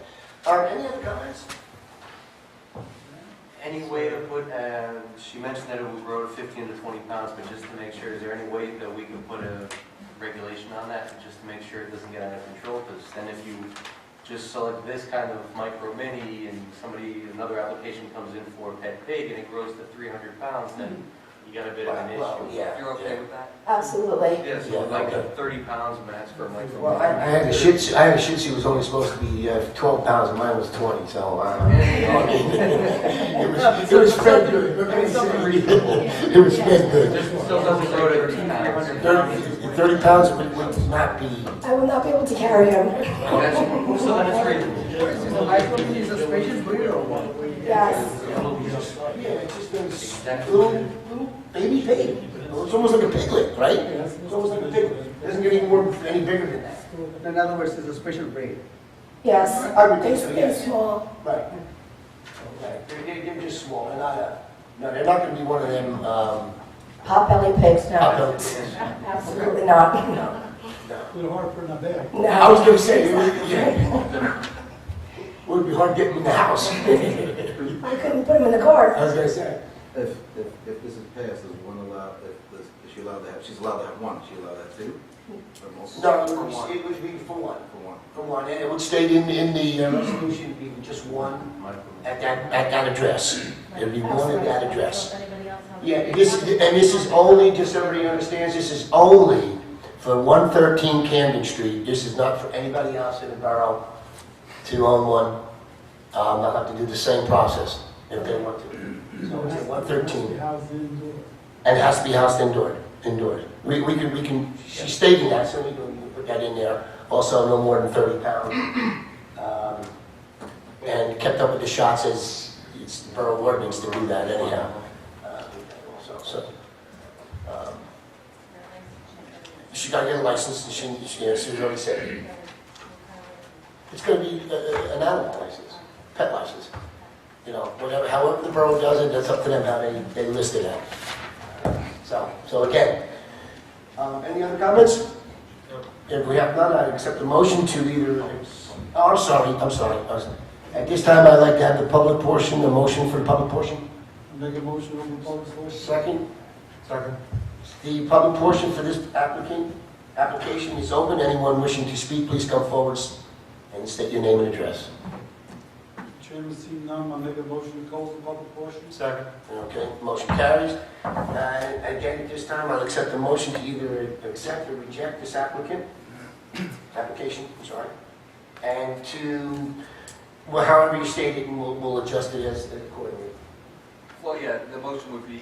A: Any other comments?
H: Any way to put, she mentioned that it would grow to 15 to 20 pounds, but just to make sure, is there any way that we can put a regulation on that, just to make sure it doesn't get out of control? Because then if you just select this kind of micro mini and another application comes in for a pet pig and it grows to 300 pounds, then you got a bit of an
A: Well,
H: issue.
A: yeah.
C: You're okay with that?
J: Absolutely.
H: Yeah, so
A: Yeah,
H: like
A: okay.
H: 30 pounds max for a micro
A: Well,
H: mini.
A: I had a Shih Tzu, that was only supposed to be 12 pounds, and mine was 20, so, it was fed good. It was fed good.
C: Still doesn't grow to 2 pounds.
A: 30 pounds would not be,
J: I will not be able to carry him.
C: So then it's reasonable.
D: The micro mini is a special breed or what?
J: Yes.
A: yeah, it's just a little baby pig. It's almost like a piglet, right? It's almost like a piglet. It doesn't get any bigger than that.
D: In other words, it's a special breed.
J: Yes.
A: I would think so,
J: They're
A: yes.
J: small.
A: Right. They're just small, they're not gonna be one of them,
J: Pot-belly pigs, no. Absolutely not.
D: A little hard for in a bag.
J: No.
A: I was gonna say, it would be hard getting in the house. I
J: I couldn't put him in the car.
A: was gonna say.
I: If this is passed, is one allowed, is she allowed to have, she's allowed to have one, she allowed to have two? Or most?
A: No, it would be for one. For one, and it would state in the resolution, it'd be just one at that address. It'd be one at that address.
B: Anybody else have?
A: Yeah, this is only, just so everybody understands, this is only for 113 Camden Street. This is not for anybody else in the borough to own one. They'll have to do the same process if they want to. So it's at 113.
D: House indoor.
A: And it has to be housed indoors. We can, she's stating that, so we can put that in there. Also, no more than 30 pounds. And kept up with the shots as it's the borough ordinance to do that anyhow. She got to get a license, and she's already said it. It's going to be an animal license, pet license. You know, whatever, however the borough does it, that's up to them how they list it at. So again, any other comments? If we have none, I accept the motion to either, I'm sorry. At this time, I'd like to have the public portion, the motion for the public portion.
D: Make a motion on the public portion.
A: Second? Second. The public portion for this application is open. Anyone wishing to speak, please come forward and state your name and address.
D: Chairman, seeing none, I make a motion to close the public portion.
G: Second.
A: Okay, motion carries. Again, at this time, I'll accept the motion to either accept or reject this application, I'm sorry, and to, well, however you state it, and we'll adjust it as accordingly.
C: Well, yeah, the motion would be,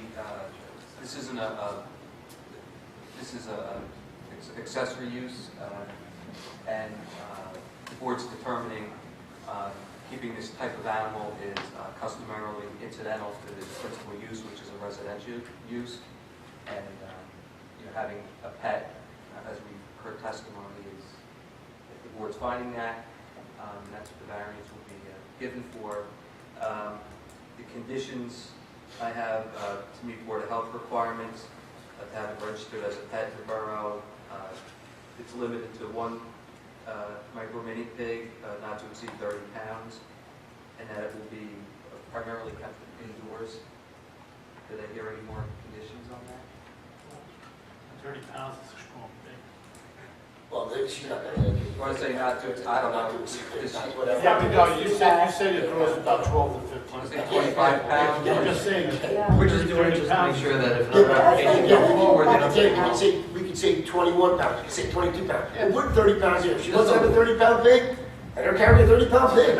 C: this is accessory use, and the board's determining keeping this type of animal is customarily incidental to the principal use, which is a residential use, and having a pet, as we heard testimony, is if the board's finding that, that's what the variance will be given for. The conditions I have to meet Board of Health requirements, to have it registered as a pet in the borough. It's limited to one micro mini pig, not to exceed 30 pounds, and that it will be primarily kept indoors. Did I hear any more conditions on that?
F: 30 pounds is a strong thing.
A: Well, she's not going to...
C: I want to say not to, I don't know.
F: Yeah, but no, you said it grows about 12 to 15.
C: I want to say 25 pounds.
F: I'm just saying that.
J: Yeah.
H: We're just doing it just to make sure that if
J: Yeah,
H: another application
J: yeah.
H: comes forward, they don't say,
A: We could say 21 pounds, we could say 22 pounds. And put 30 pounds here. If she wants to have a 30-pound pig, let her carry a 30-pound pig.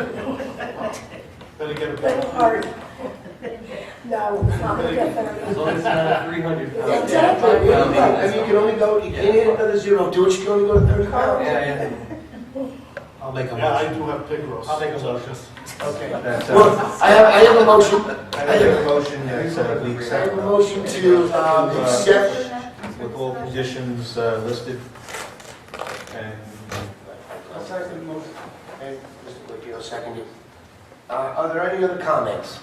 F: Better get a
J: Little
F: better.
J: hard. No, it's not gonna get better.
C: As long as it's not 300 pounds.
J: Exactly.
A: I mean, you can only go, you can't add another zero to it, you can only go to 30 pounds.
C: Yeah.
G: I'll make a
F: Yeah, I
G: motion.
F: do have pig roast.
G: I'll make a motion.
A: Okay.
G: That's,
A: Well, I have a motion.
G: I make a motion that we
A: I have
G: accept
A: a motion to accept.
G: with all conditions listed. And
D: I'll second the motion.
A: And Mr. Guccio, seconded. Are there any other comments?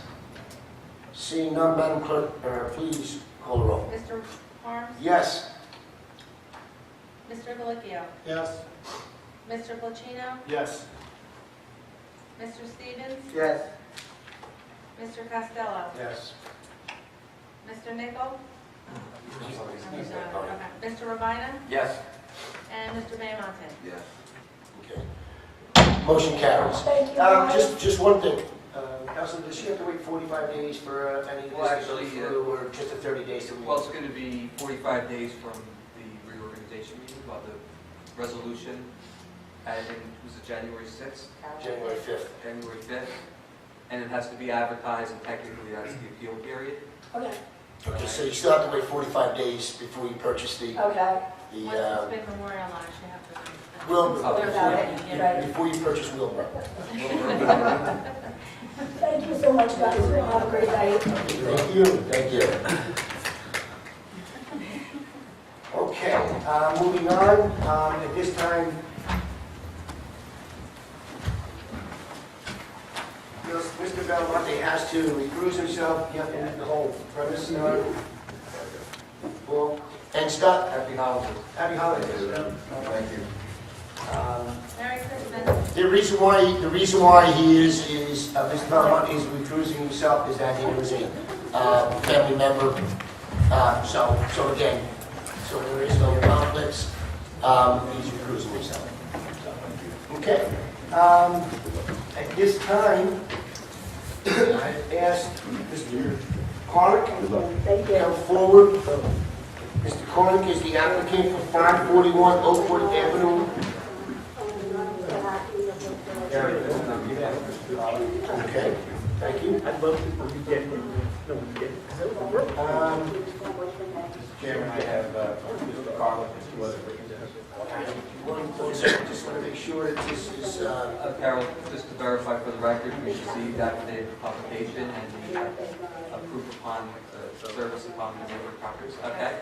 A: Seeing none, Madam Clerk, please call the roll.
B: Mr. Harms?
A: Yes.
B: Mr. Galicchio?
D: Yes.
B: Mr. Placino?
F: Yes.
B: Mr. Stevens?
A: Yes.
B: Mr. Costello?
G: yes.
B: Mr. Nichol? Okay. Mr. Rabina?
A: Yes.
B: And Mr. Bamonte?
I: Yes.
A: Okay. Motion carries.
J: Thank you. guys.
A: Just one thing. Councilman, does she have to wait 45 days for any of
C: Well,
A: this to go
C: actually,
A: through, or just a 30 days to?
C: Well, it's going to be 45 days from the reorganization meeting, about the resolution, and was it January 6th?
A: January 5th.
C: January 5th, and it has to be advertised, and technically that's the appeal period.
J: Okay,
A: Okay, so you still have to wait 45 days before you purchase the,
J: okay.
B: Once it's been memorialized, you have to.
A: Wilbur.
J: Got it, right.
A: Before you purchase Wilbur.
J: Thank you so much, guys. Have a great night.
A: Thank you, thank you. Okay, moving on, at this time, Mr. Belmonte has to recuse himself, you have to leave the whole premise, well, and Scott,
C: Happy holidays.
A: happy holidays.
I: Thank you.
B: Merry Christmas.
A: The reason why he is Mr. Belmonte is recusing himself is that he was a family member. So again, so there is no conflicts. He's recusing himself. Okay. At this time, I asked Mr. Cornick
J: Thank
A: to
J: you.
A: come forward. Mr. Cornick is the applicant for 541 Oakwood Avenue. Okay, thank you.
K: I'd love to get
G: Chairman, I have Mr. Carlin and two other witnesses.
A: Just want to make sure that this is,
C: Carol, just to verify for the record, we received affidavit of publication and the approve upon the service upon the neighbor properties. Okay?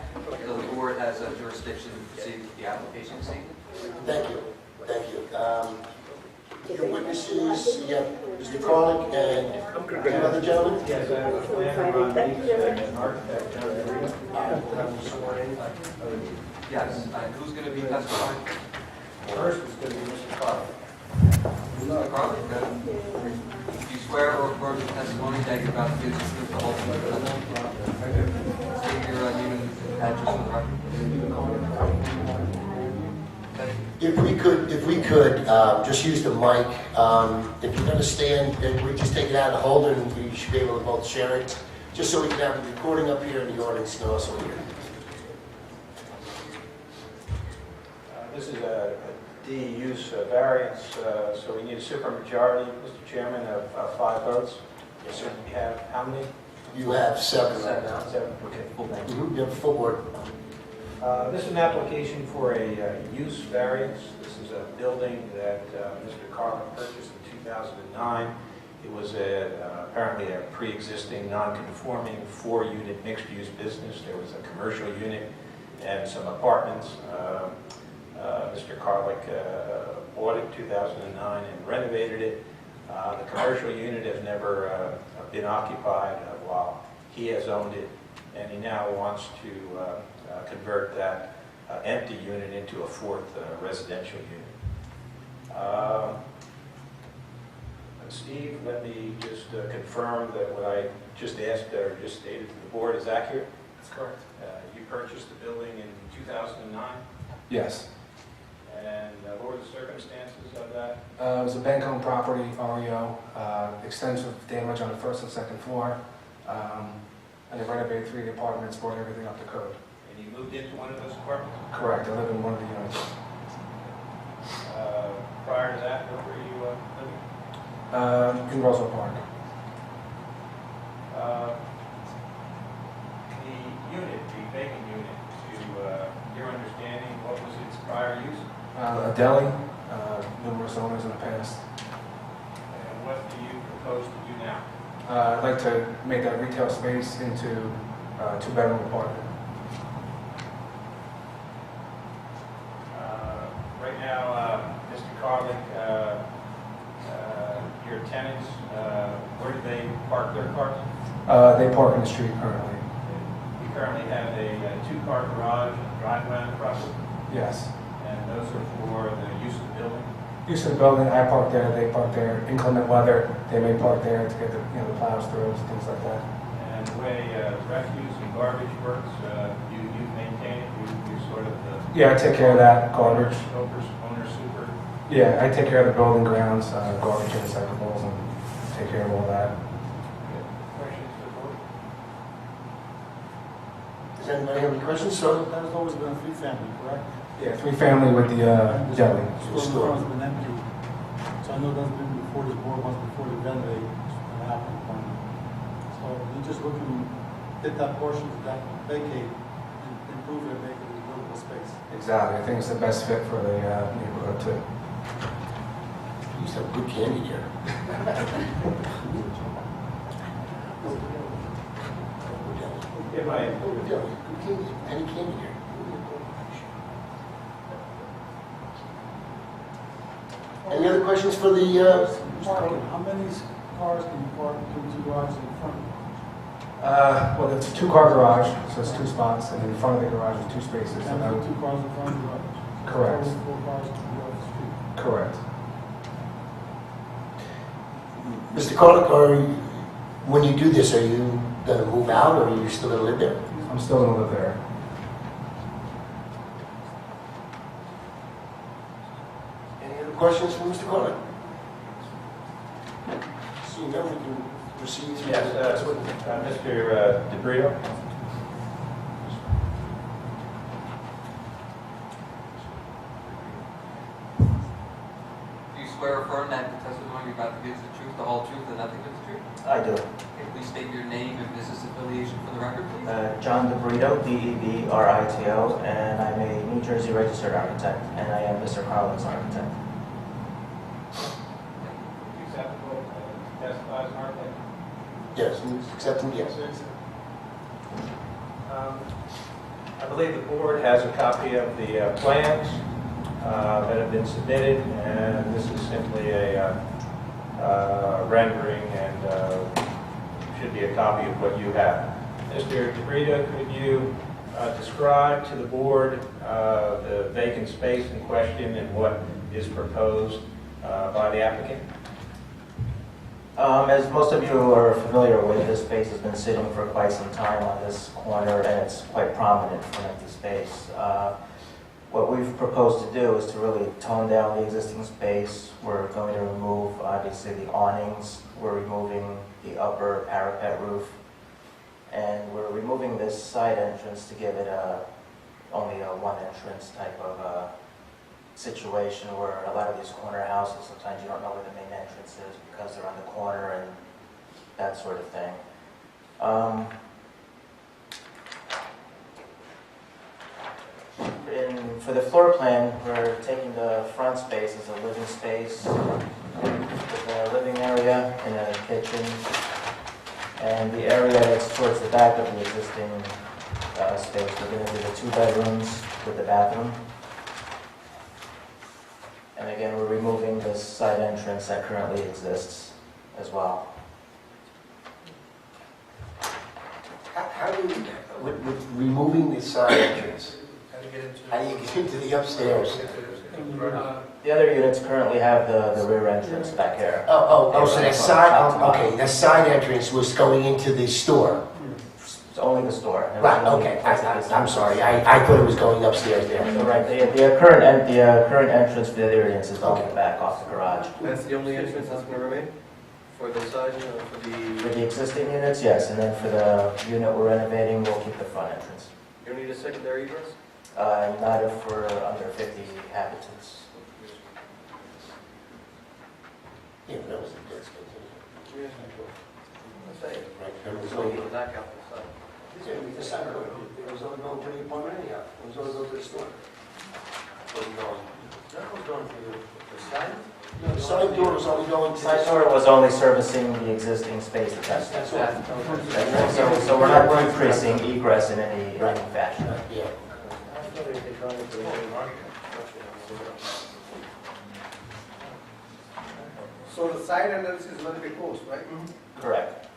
C: So the board has a jurisdiction to proceed with the application seat.
A: thank you, thank you. Your witnesses, you have Mr. Cornick and two other gentlemen?
G: Yes, I have a planner, Ron Meeks, and an architect, John Marino.
A: Have you sworn in?
C: Yes, and who's going to be testifying?
G: First is going to be Mr. Carlin.
C: Mr. Carlin, do you swear or affirm the testimony that you're about to give is the whole truth? State your name and address for the record. Thank you.
A: If we could, just use the mic. If you're gonna stand, we just take it out of the holder and we should be able to both share it, just so we can have the recording up here and the audience can also hear.
L: This is a D use variance, so we need a supermajority, Mr. Chairman, of 5 votes.
A: Yes, sir.
L: We have how many?
A: You have 7 right now.
L: 7, okay, full bank.
A: You have a full board.
L: This is an application for a use variance. This is a building that Mr. Carlin purchased in 2009. It was apparently a pre-existing non-conforming 4-unit mixed-use business. There was a commercial unit and some apartments. Mr. Carlick bought it in 2009 and renovated it. The commercial unit has never been occupied while he has owned it, and he now wants to convert that empty unit into a 4th residential unit. Steve, let me just confirm that what I just asked or just stated to the board is accurate.
K: That's correct.
L: You purchased the building in 2009,
K: Yes.
L: and what were the circumstances of that?
K: It was a bank-owned property, REO, extensive damage on the 1st and 2nd floor, and they renovated 3 apartments, brought everything up to code.
L: And you moved into one of those apartments?
K: Correct, I live in one of the units.
L: Prior to that, where were you living?
K: In Roselle Park. deli, numerous owners in the past.
L: And what do you propose to do now?
K: I'd like to make that retail space into a two-bedroom apartment.
L: Right now, Mr. Carlick, your tenants, where do they park their cars?
K: They park in the street currently.
L: You currently have a two-car garage and driveway on the property,
K: Yes.
L: and those are for the use of the building?
K: Use of the building, I park there, they park there. Inclement weather, they may park there to get the, the plows through, things like that.
L: And the way refuse and garbage works, you maintain it, you sort of the
K: Yeah, I take care of that, garbage.
L: owner super.
K: Yeah, I take care of the building grounds, garbage and recyclables, and take care of all that.
L: Questions for the board?
A: Does anybody have any questions? So,
D: That has always been a three-family, correct?
K: Yeah, three-family with the deli.
D: Store has been empty. So I know that's been before this board, once before the renovate an applicant plan. So you're just looking to get that portion of that vacate and improve it and make it a livable space.
K: Exactly, I think it's the best fit for the neighborhood too.
A: you used to have good candy here.
L: If I,
A: Any candy here? Any other questions for the,
D: Parking, how many cars can you park between two garages in front?
K: Well, it's a two-car garage, so it's two spots, and in front of the garage is two spaces. So
D: And
K: that
D: put
K: would-
D: two cars in front of the garage?
K: Correct.
D: Total 4 cars can be off the street.
K: Correct.
A: Mr. Carlick, when you do this, are you gonna move out or are you still gonna live there?
K: I'm still gonna live there.
A: Any other questions for Mr. Carlick? So now we can proceed to.
L: yes, Mr. DeBrio?
C: Do you swear or affirm that the testimony you're about to give is the truth, the whole truth, and nothing but the truth?
M: I do.
C: Okay, please state your name and business affiliation for the record, please.
M: John DeBrito, D-E-B-R-I-T-O, and I'm a New Jersey registered architect, and I am Mr. Carlin's architect.
L: Acceptable, testify as an architect?
A: Yes, accepting, yes.
L: I believe the board has a copy of the plans that have been submitted, and this is simply a rendering and should be a copy of what you have. Mr. DeBrito, could you describe to the board the vacant space in question and what is proposed by the applicant?
M: As most of you are familiar with, this space has been sitting for quite some time on this corner, and it's quite prominent for an empty space. What we've proposed to do is to really tone down the existing space. We're going to remove, obviously, the awnings. We're removing the upper parapet roof. And we're removing this side entrance to give it only a one entrance type of situation where a lot of these corner houses, sometimes you don't know where the main entrance is because they're on the corner and that sort of thing. For the floor plan, we're taking the front space as a living space with a living area and a kitchen. And the area that's towards the back of the existing space, we're going to do the 2 bedrooms with the bathroom. And again, we're removing this side entrance that currently exists as well.
A: How do you, with removing the side entrance, how do you get into the upstairs?
M: The other units currently have the rear entrance back here.
A: So that side, okay, that side entrance was going into the store.
M: It's only the store.
A: Right, okay, I'm sorry, I thought it was going upstairs there.
M: So right, the current entrance for the other units is going back off the garage.
H: That's the only entrance that's going to remain? For the side, for
M: For the existing units, yes, and then for the unit we're renovating, we'll keep the front entrance.
H: You don't need a secondary egress?
M: Not if we're under 50 inhabitants.
A: Yeah, but that was a good space.
H: Let's say,
A: Right,
H: there's no need to back out the side.
A: It was only going to the apartment anyhow, it was only going to the store. Where we going? That was going for the side? No, the side door was only going to.
M: Side door was only servicing the existing space that's
A: That's
M: that.
A: all.
M: So we're not increasing egress in any fashion.
A: Yeah.
N: So the side entrance is going to be closed, right?
M: Correct.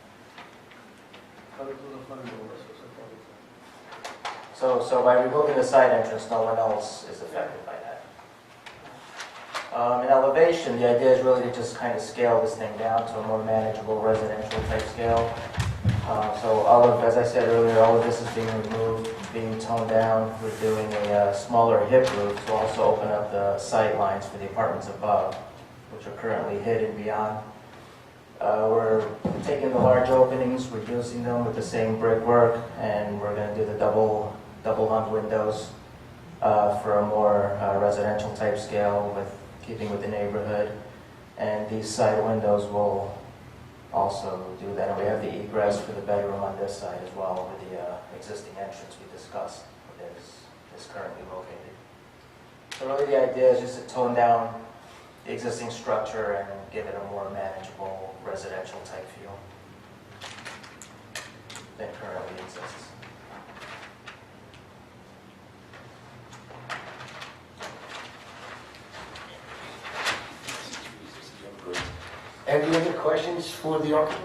M: So by removing the side entrance, no one else is affected by that. In elevation, the idea is really to just kind of scale this thing down to a more manageable residential type scale. So all of, as I said earlier, all of this is being removed, being toned down. We're doing a smaller hip roof to also open up the sight lines for the apartments above, which are currently hidden beyond. We're taking the large openings, reducing them with the same brickwork, and we're going to do the double hung windows for a more residential type scale, with keeping with the neighborhood. And these side windows will also do that. And we have the egress for the bedroom on this side as well, where the existing entrance we discussed is currently located. So really the idea is just to tone down the existing structure and give it a more manageable residential type feel than currently exists.
A: Any other questions for the architect?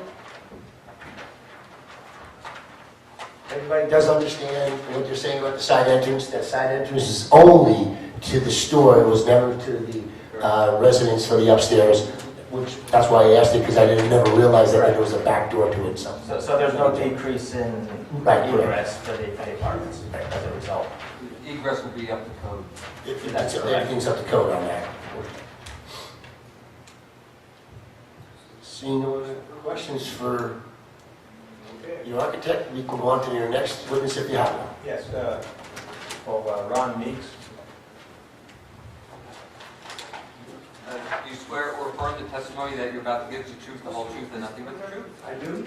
A: Everybody does understand what you're saying about the side entrance. That side entrance is only to the store. It was never to the residence for the upstairs, which that's why I asked it, because I never realized that there was a back door to it.
M: So there's no decrease in egress for the apartments as a result.
C: Egress will be up to code.
A: Everything's up to code on that. Seeing no other questions for your architect, we can go on to your next witness if you have one.
L: Yes, Ron Meeks.
C: Do you swear or affirm the testimony that you're about to give is the truth, the whole truth, and nothing but the truth?
O: I do.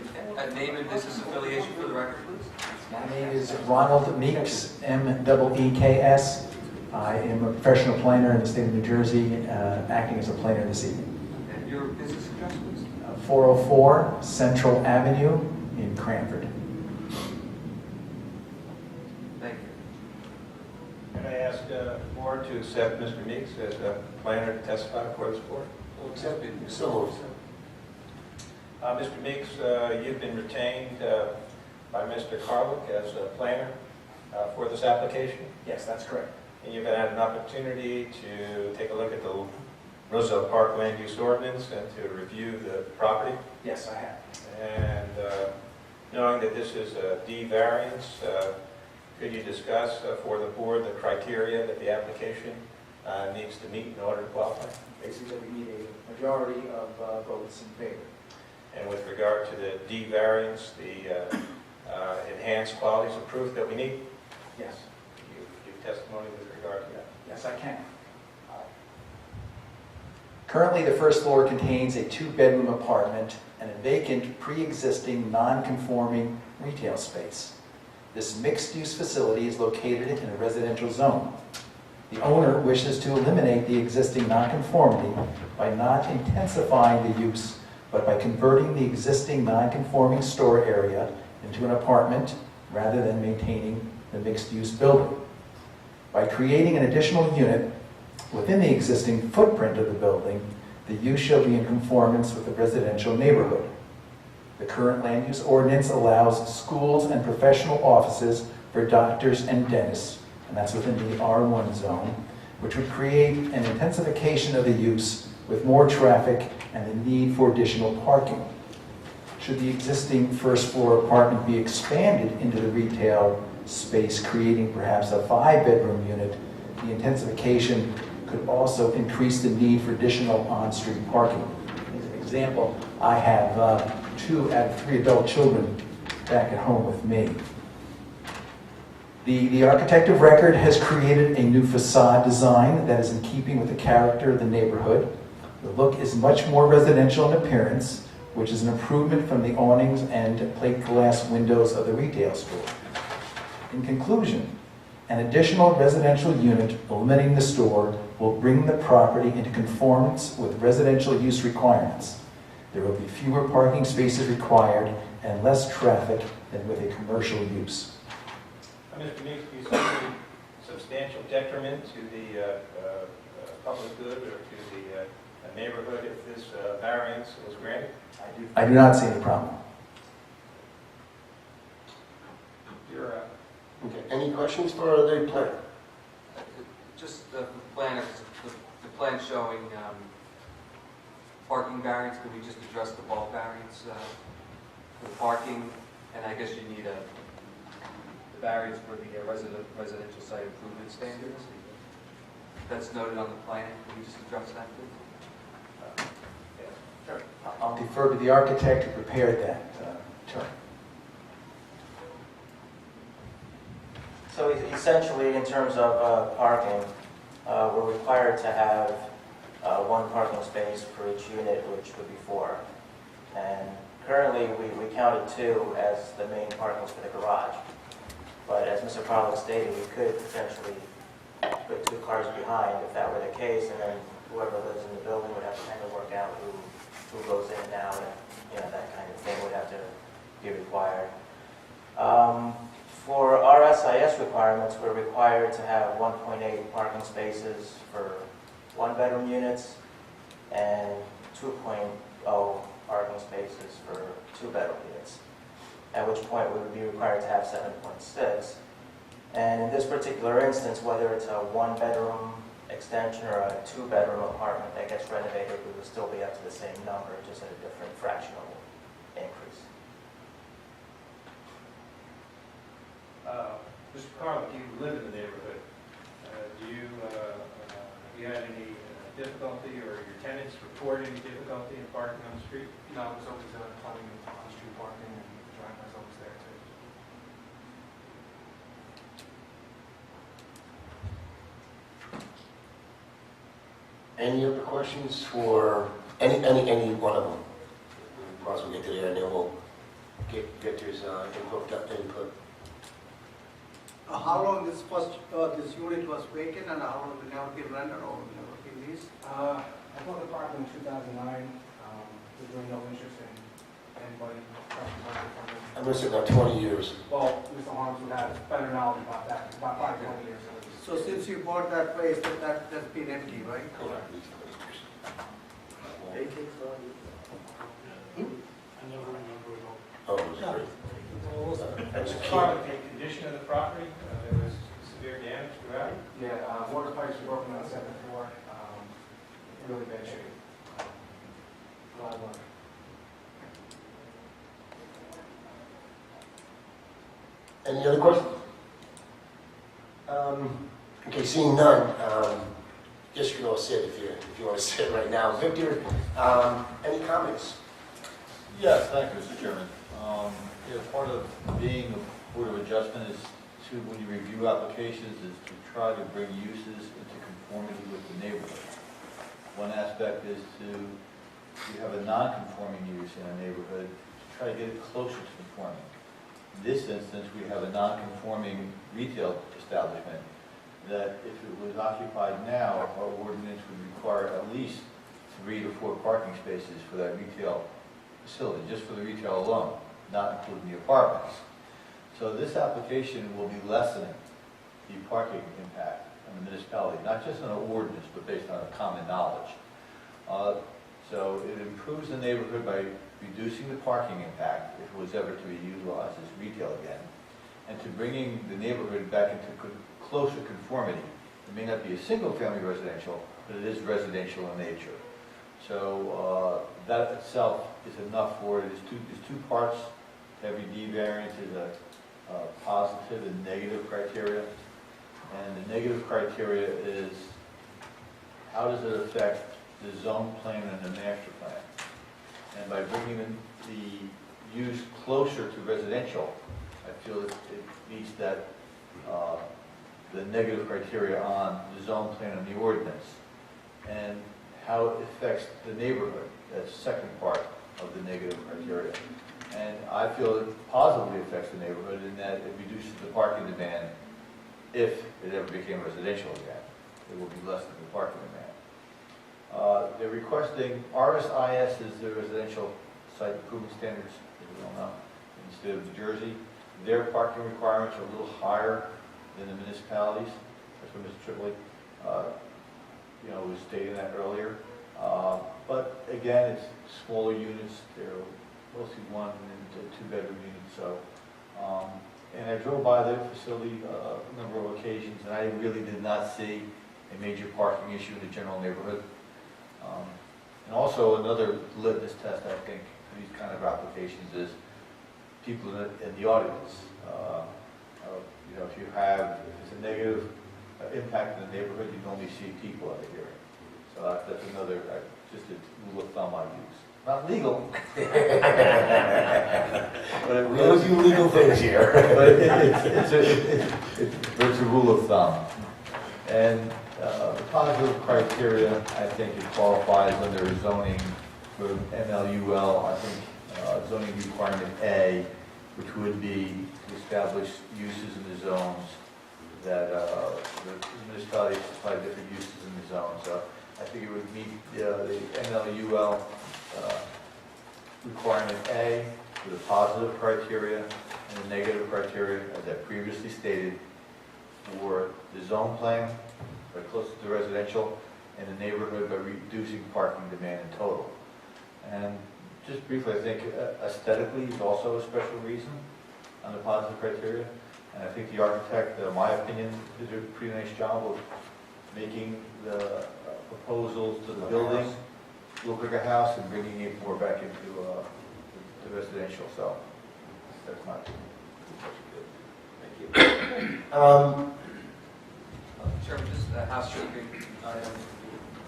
C: Name and business affiliation for the record, please.
O: My name is Ronald Meeks, M-E-E-K-S. I am a professional planner in the state of New Jersey, acting as a planner this evening.
C: And your business address, please?
O: 404 Central Avenue in Cranford.
C: Thank you.
L: Can I ask the board to accept Mr. Meeks as a planner to testify before this board?
A: So
L: Mr. Meeks, you've been retained by Mr. Carlick as a planner for this application,
O: Yes, that's correct.
L: and you've had an opportunity to take a look at the Roselle Park Land Use Ordinance and to review the property.
O: Yes, I have.
L: And knowing that this is a D variance, could you discuss for the board the criteria that the application needs to meet in order to qualify?
O: Basically, we need a majority of votes in favor.
L: And with regard to the D variance, the enhanced qualities of proof that we need,
O: Yes.
L: you give testimony with regard to that.
O: Yes, I can. Currently, the first floor contains a two-bedroom apartment and a vacant, pre-existing, non-conforming retail space. This mixed-use facility is located in a residential zone. The owner wishes to eliminate the existing non-conformity by not intensifying the use, but by converting the existing non-conforming store area into an apartment rather than maintaining the mixed-use building. By creating an additional unit within the existing footprint of the building, the use shall be in conformance with the residential neighborhood. The current land use ordinance allows schools and professional offices for doctors and dentists, and that's within the R1 zone, which would create an intensification of the use with more traffic and the need for additional parking. Should the existing first floor apartment be expanded into the retail space, creating perhaps a 5-bedroom unit, the intensification could also increase the need for additional on-street parking. As an example, I have 2 out of 3 adult children back at home with me. The architect of record has created a new facade design that is in keeping with the character of the neighborhood. The look is much more residential in appearance, which is an improvement from the awnings and plate glass windows of the retail store. In conclusion, an additional residential unit eliminating the store will bring the property into conformance with residential use requirements. There will be fewer parking spaces required and less traffic than with a commercial use.
L: Mr. Meeks, do you see any substantial detriment to the public good or to the neighborhood if this variance was granted?
O: I do not see any problem.
L: You're
A: Okay, any questions for the plan?
C: Just the plan showing parking variance, could we just address the bulk variance for the parking? And I guess you need the variance for the residential site improvement standards. That's noted on the plan. Can we just address that, please?
L: Sure.
O: I'll defer to the architect who prepared that chart.
M: So essentially, in terms of parking, we're required to have one parking space for each unit, which would be 4. And currently, we counted 2 as the main parkings for the garage. But as Mr. Carlin stated, we could potentially put 2 cars behind if that were the case, and then whoever lives in the building would have to kind of work out who goes in and out, and that kind of thing would have to be required. For our SIS requirements, we're required to have 1.8 parking spaces for 1-bedroom units and 2.0 parking spaces for 2-bedroom units, at which point we would be required to have 7.6. And in this particular instance, whether it's a 1-bedroom extension or a 2-bedroom apartment that gets renovated, we would still be up to the same number, just at a different fractional increase.
L: Mr. Carlin, do you live in the neighborhood? Do you have you had any difficulty, or your tenants report any difficulty in parking on the street?
K: No, there's always plenty of on-street parking, and the driveway's always there too.
A: Any other questions for any one of them? Might as well get to there and then we'll get to his input.
N: How long this unit was vacant and how long will never be rented or will never be leased?
K: I bought the property in 2009. There's really no interest in anybody touching the property.
A: I'm going to say about 20 years.
K: Well, Mr. Harms would have better knowledge about that, about 5 to 20 years.
N: So since you bought that place, that's been empty, right?
K: Correct.
A: Oh, it was great.
L: Mr. Carlin, the condition of the property, there was severe damage throughout?
K: Yeah, water pipes were broken on the 2nd floor. Really bad shape. A lot of work.
A: Any other questions? Okay, seeing none, yes, you can all sit if you want to sit right now. Victor, any comments?
P: Yes, thank you, Mr. Chairman. Part of being a Board of Adjustment is to, when you review applications, is to try to bring uses into conformity with the neighborhood. One aspect is you have a non-conforming use in a neighborhood, to try to get it closer to conforming. In this instance, we have a non-conforming retail establishment that if it was occupied now, our ordinance would require at least 3 to 4 parking spaces for that retail facility, just for the retail alone, not including the apartments. So this application will be lessening the parking impact on the municipality, not just on an ordinance, but based on a common knowledge. So it improves the neighborhood by reducing the parking impact, if it was ever to be utilized as retail again, and to bringing the neighborhood back into closer conformity. It may not be a single-family residential, but it is residential in nature. So that itself is enough for it. There's two parts. Every D variance is a positive and negative criteria. And the negative criteria is how does it affect the zone plan and the master plan? And by bringing the use closer to residential, I feel it meets that the negative criteria on the zone plan and the ordinance. And how it affects the neighborhood, that's the second part of the negative criteria. And I feel it positively affects the neighborhood in that it reduces the parking demand if it ever became residential again. it will be less than the parking demand. They're requesting RSIS is the residential site improvement standards, as we all know, in the state of New Jersey. Their parking requirements are a little higher than the municipalities. That's what Mr. Tripoli, was stating that earlier. But again, it's smaller units. They're mostly 1 and 2 bedroom units. So, and I drove by their facility a number of occasions, and I really did not see a major parking issue in the general neighborhood. And also another litmus test, I think, for these kind of applications is people in the audience. If it's a negative impact in the neighborhood, you normally see people at a hearing. So that's another, just a rule of thumb I use. Not legal. But
A: We don't do legal things here.
P: But it's a rule of thumb. And the positive criteria, I think it qualifies under zoning for MLUL, I think zoning requirement A, which would be to establish uses in the zones that the municipality supply different uses in the zone. So I think it would meet the MLUL requirement A with a positive criteria and a negative criteria, as I previously stated, for the zone plan, by closer to residential, and the neighborhood by reducing parking demand in total. And just briefly, I think aesthetically is also a special reason on the positive criteria. And I think the architect, in my opinion, did a pretty nice job of making the proposals to the building look like a house and bringing it more back into the residential. So that's my opinion.
A: Thank you.
C: Chairman, just a housekeeping item.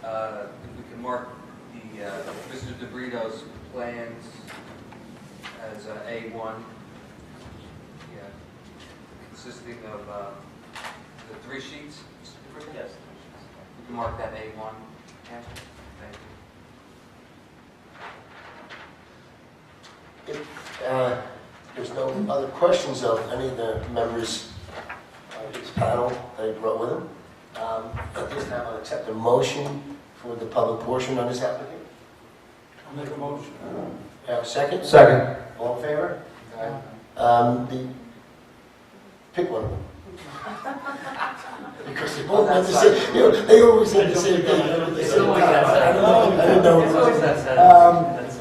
C: If we can mark the Mr. DeBrito's plans as A1, consisting of the 3 sheets. Mr. DeBrito? Yes. We can mark that A1. Thank you.
A: If there's no other questions of any of the members of this panel that he brought with him, at this time I'll accept a motion for the public portion on this application.
D: I'll make a motion.
A: Have a second?
K: Second.
A: All in favor? Pick one of them. Because they both have the same, they always have the same thing. I don't know.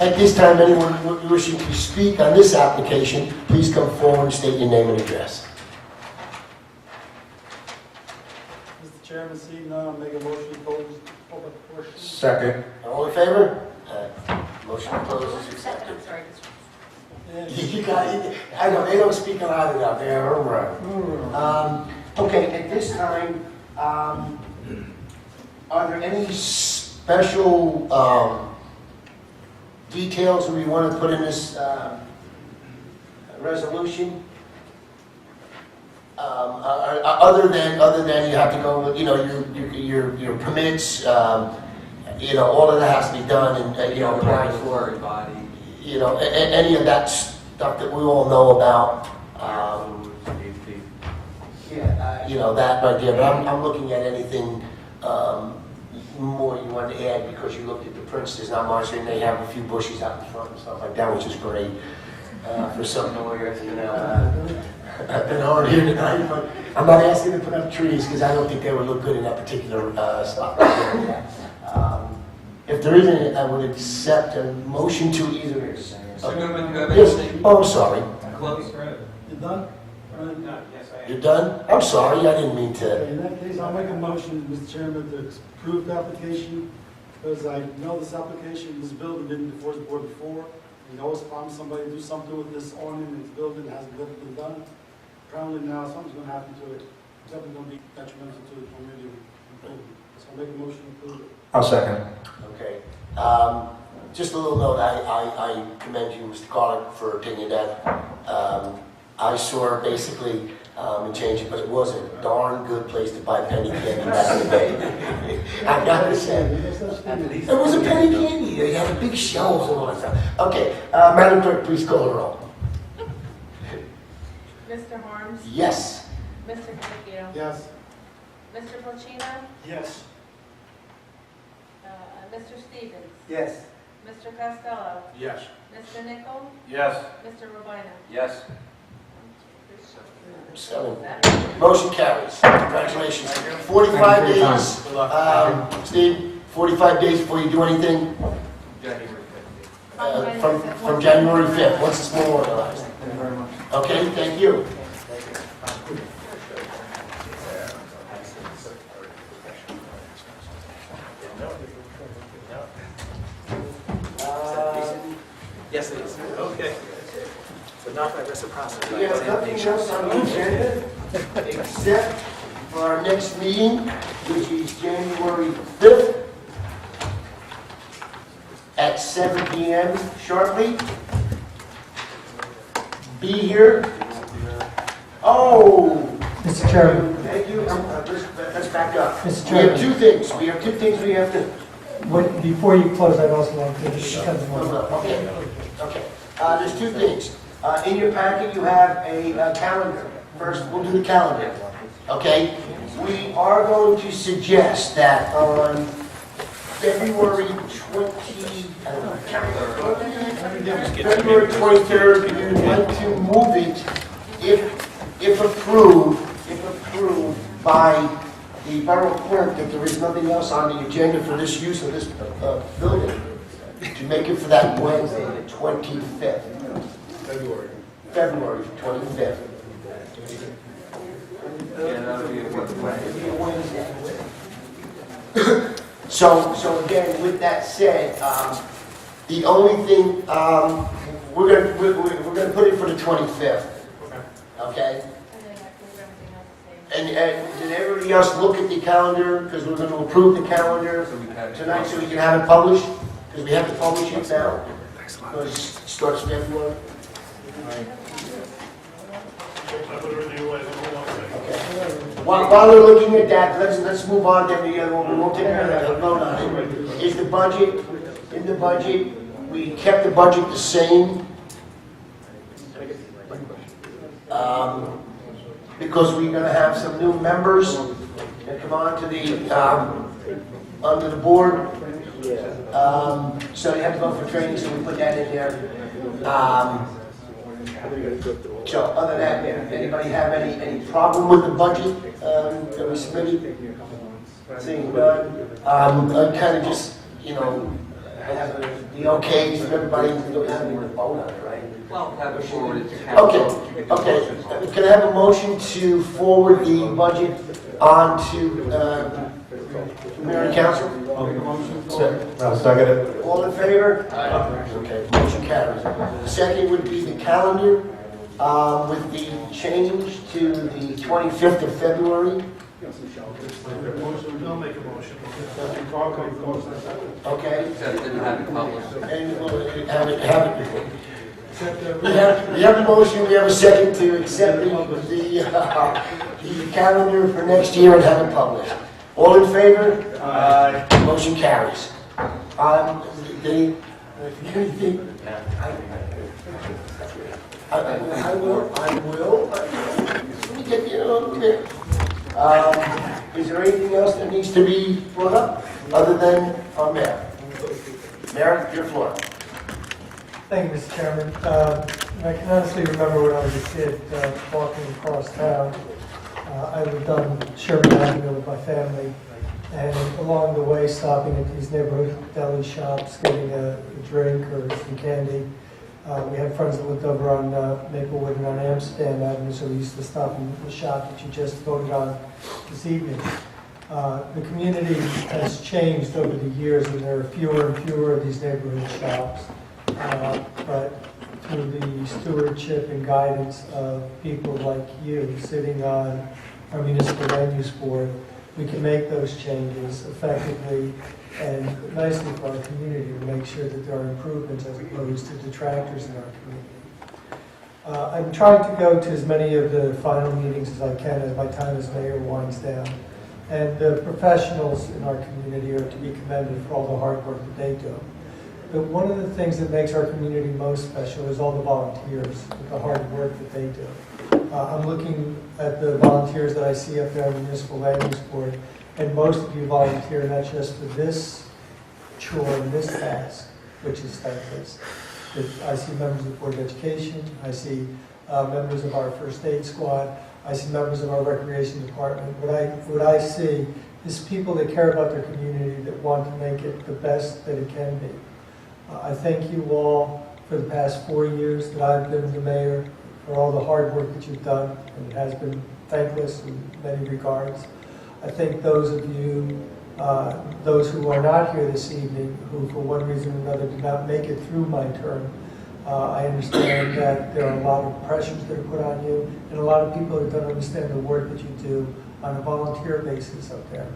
A: At this time, anyone wishing to speak on this application, please come forward and state your name and address.
D: Mr. Chairman, seeing none, I'll make a motion to close the public portion.
K: Second.
A: All in favor? Motion closes accepted.
B: I'm sorry.
A: You got it. I know, they don't speak loud enough. They're right. Okay, at this time, are there any special details we want to put in this resolution? Other than you have to go, your permits, all of that has to be done, and applying for
C: everybody.
A: Any of that stuff that we all know about. That right there. But I'm looking at anything more you want to add, because you looked at the prints. There's not much, and they have a few bushes out in front and stuff like that, which is great for some lawyers. I've been hard here tonight, but I'm not asking to put up trees because I don't think they would look good in that particular spot. If there isn't, I would accept a motion to either.
C: Mr. Goodman, do you have
A: Yes.
C: anything?
A: Oh, I'm sorry.
C: Close.
D: You done?
A: You're done? I'm sorry, I didn't mean to.
D: Okay, in that case, I'll make a motion, Mr. Chairman, to approve the application, because I know this application, this building been before the board before. We always promised somebody to do something with this awning in this building, it hasn't been done. Apparently now, something's gonna happen to it. It's definitely gonna be detrimental to the community. So I'll make a motion to approve it.
K: I'll second.
A: Okay. Just a little note, I commend you, Mr. Carter, for taking that. I saw basically, and changed it, but it was a darn good place to buy penny candy back in the day. I gotta say. It was a penny candy. They had a big shelves and all that stuff. Okay, Madam Clerk, please call the roll.
B: Mr. Harms?
A: Yes.
B: Mr. Capito?
D: Yes.
B: Mr. Polchino,
F: Yes.
B: Mr. Stevens,
N: Yes.
B: Mr. Costello,
G: Yes.
B: Mr. Nichol,
P: Yes.
B: Mr. Robina.
C: Yes.
A: 7. Motion carries. Congratulations. 45 days, Steve, 45 days before you do anything, from January 5th, once it's memorialized.
D: Thank you very much.
A: Okay, thank you.
O: Yes, it is.
G: Okay.
O: But not by reciprocity.
A: We have nothing else on the agenda except for our next meeting, which is January 5th at 7 p.m. sharply. Be here. Oh!
Q: Mr. Chairman,
A: Thank you. Let's back up.
Q: Mr.
A: We have
Q: Chairman.
A: two things. We have two things we have to...
Q: Before you close, I'd also like to discuss one.
A: Okay. Okay. There's two things. In your packet, you have a calendar. First, we'll do the calendar. Okay? We are going to suggest that on February 23rd, we would like to move it, if approved by the borough clerk, that there is nothing else on the agenda for this use of this building, to make it for that Wednesday, the 25th. February 25th. So again, with that said, the only thing, we're gonna put it for the 25th. Okay? And did everybody else look at the calendar? Because we're gonna approve the calendar tonight so we can have it published? Because we have to publish it now. Because it starts February. While they're looking at that, let's move on to the other one. We won't take a vote on it. Is the budget, in the budget, we kept the budget the same. Because we're gonna have some new members that come on to the, under the board. So you have to go for training, so we put that in there. So other than that, anybody have any problem with the budget that we submitted? Seeing none, I kind of just, have the okays from everybody, we don't have any to vote on it, right?
C: Well, have it forwarded to council.
A: Okay. Can I have a motion to forward the budget on to Mayor and Council?
D: I'll second it.
A: All in favor? Okay, motion carries. Second would be the calendar with the change to the 25th of February.
F: I'll make a motion.
A: Okay?
C: Except didn't have it published.
A: And we'll have it. We have the motion, we have a second to accept the calendar for next year and have it published. All in favor? Aye. Motion carries. I will. Let me get you on there. Is there anything else that needs to be brought up other than our mayor? Mayor, your floor.
Q: Thank you, Mr. Chairman. I can honestly remember when I was a kid walking across town. I lived on Sherman Avenue with my family, and along the way stopping at these neighborhood deli shops, getting a drink or some candy. We had friends that lived over on Maplewood and on Amsterdam Avenue, so we used to stop in the shop that you just voted on this evening. The community has changed over the years, and there are fewer and fewer of these neighborhood shops. But through the stewardship and guidance of people like you sitting on our municipal land use board, we can make those changes effectively and nicely for our community to make sure that there are improvements as opposed to detractors in our community. I'm trying to go to as many of the final meetings as I can as my time as mayor winds down. And the professionals in our community are to be commended for all the hard work that they do. But one of the things that makes our community most special is all the volunteers, with the hard work that they do. I'm looking at the volunteers that I see up there on the Municipal Land Use Board, and most of you volunteer not just for this chore and this task, which is thankless. I see members of the Board of Education, I see members of our first aid squad, I see members of our recreation department. What I see is people that care about their community, that want to make it the best that it can be. I thank you all for the past 4 years that I've been the mayor, for all the hard work that you've done, and it has been thankless in many regards. I thank those of you, those who are not here this evening, who for one reason or another did not make it through my term. I understand that there are a lot of pressures that are put on you, and a lot of people that don't understand the work that you do on a volunteer basis up there.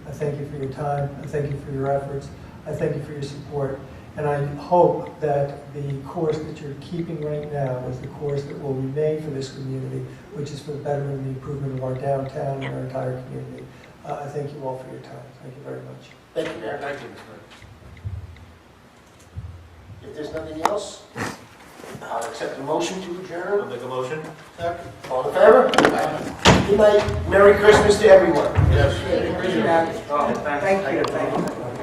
Q: I thank you for your time, I thank you for your efforts, I thank you for your support, and I hope that the course that you're keeping right now is the course that will remain for this community, which is for the betterment and the improvement of our downtown and our entire community. I thank you all for your time. Thank you very much.
A: Thank you, Mayor.
G: Thank you, Mr. Mayor.
A: If there's nothing else, I'll accept the motion to
G: I'll
A: adjourn.
G: make a motion.
A: All in favor? Good night. Merry Christmas to everyone.
G: Yes.
N: Thank you.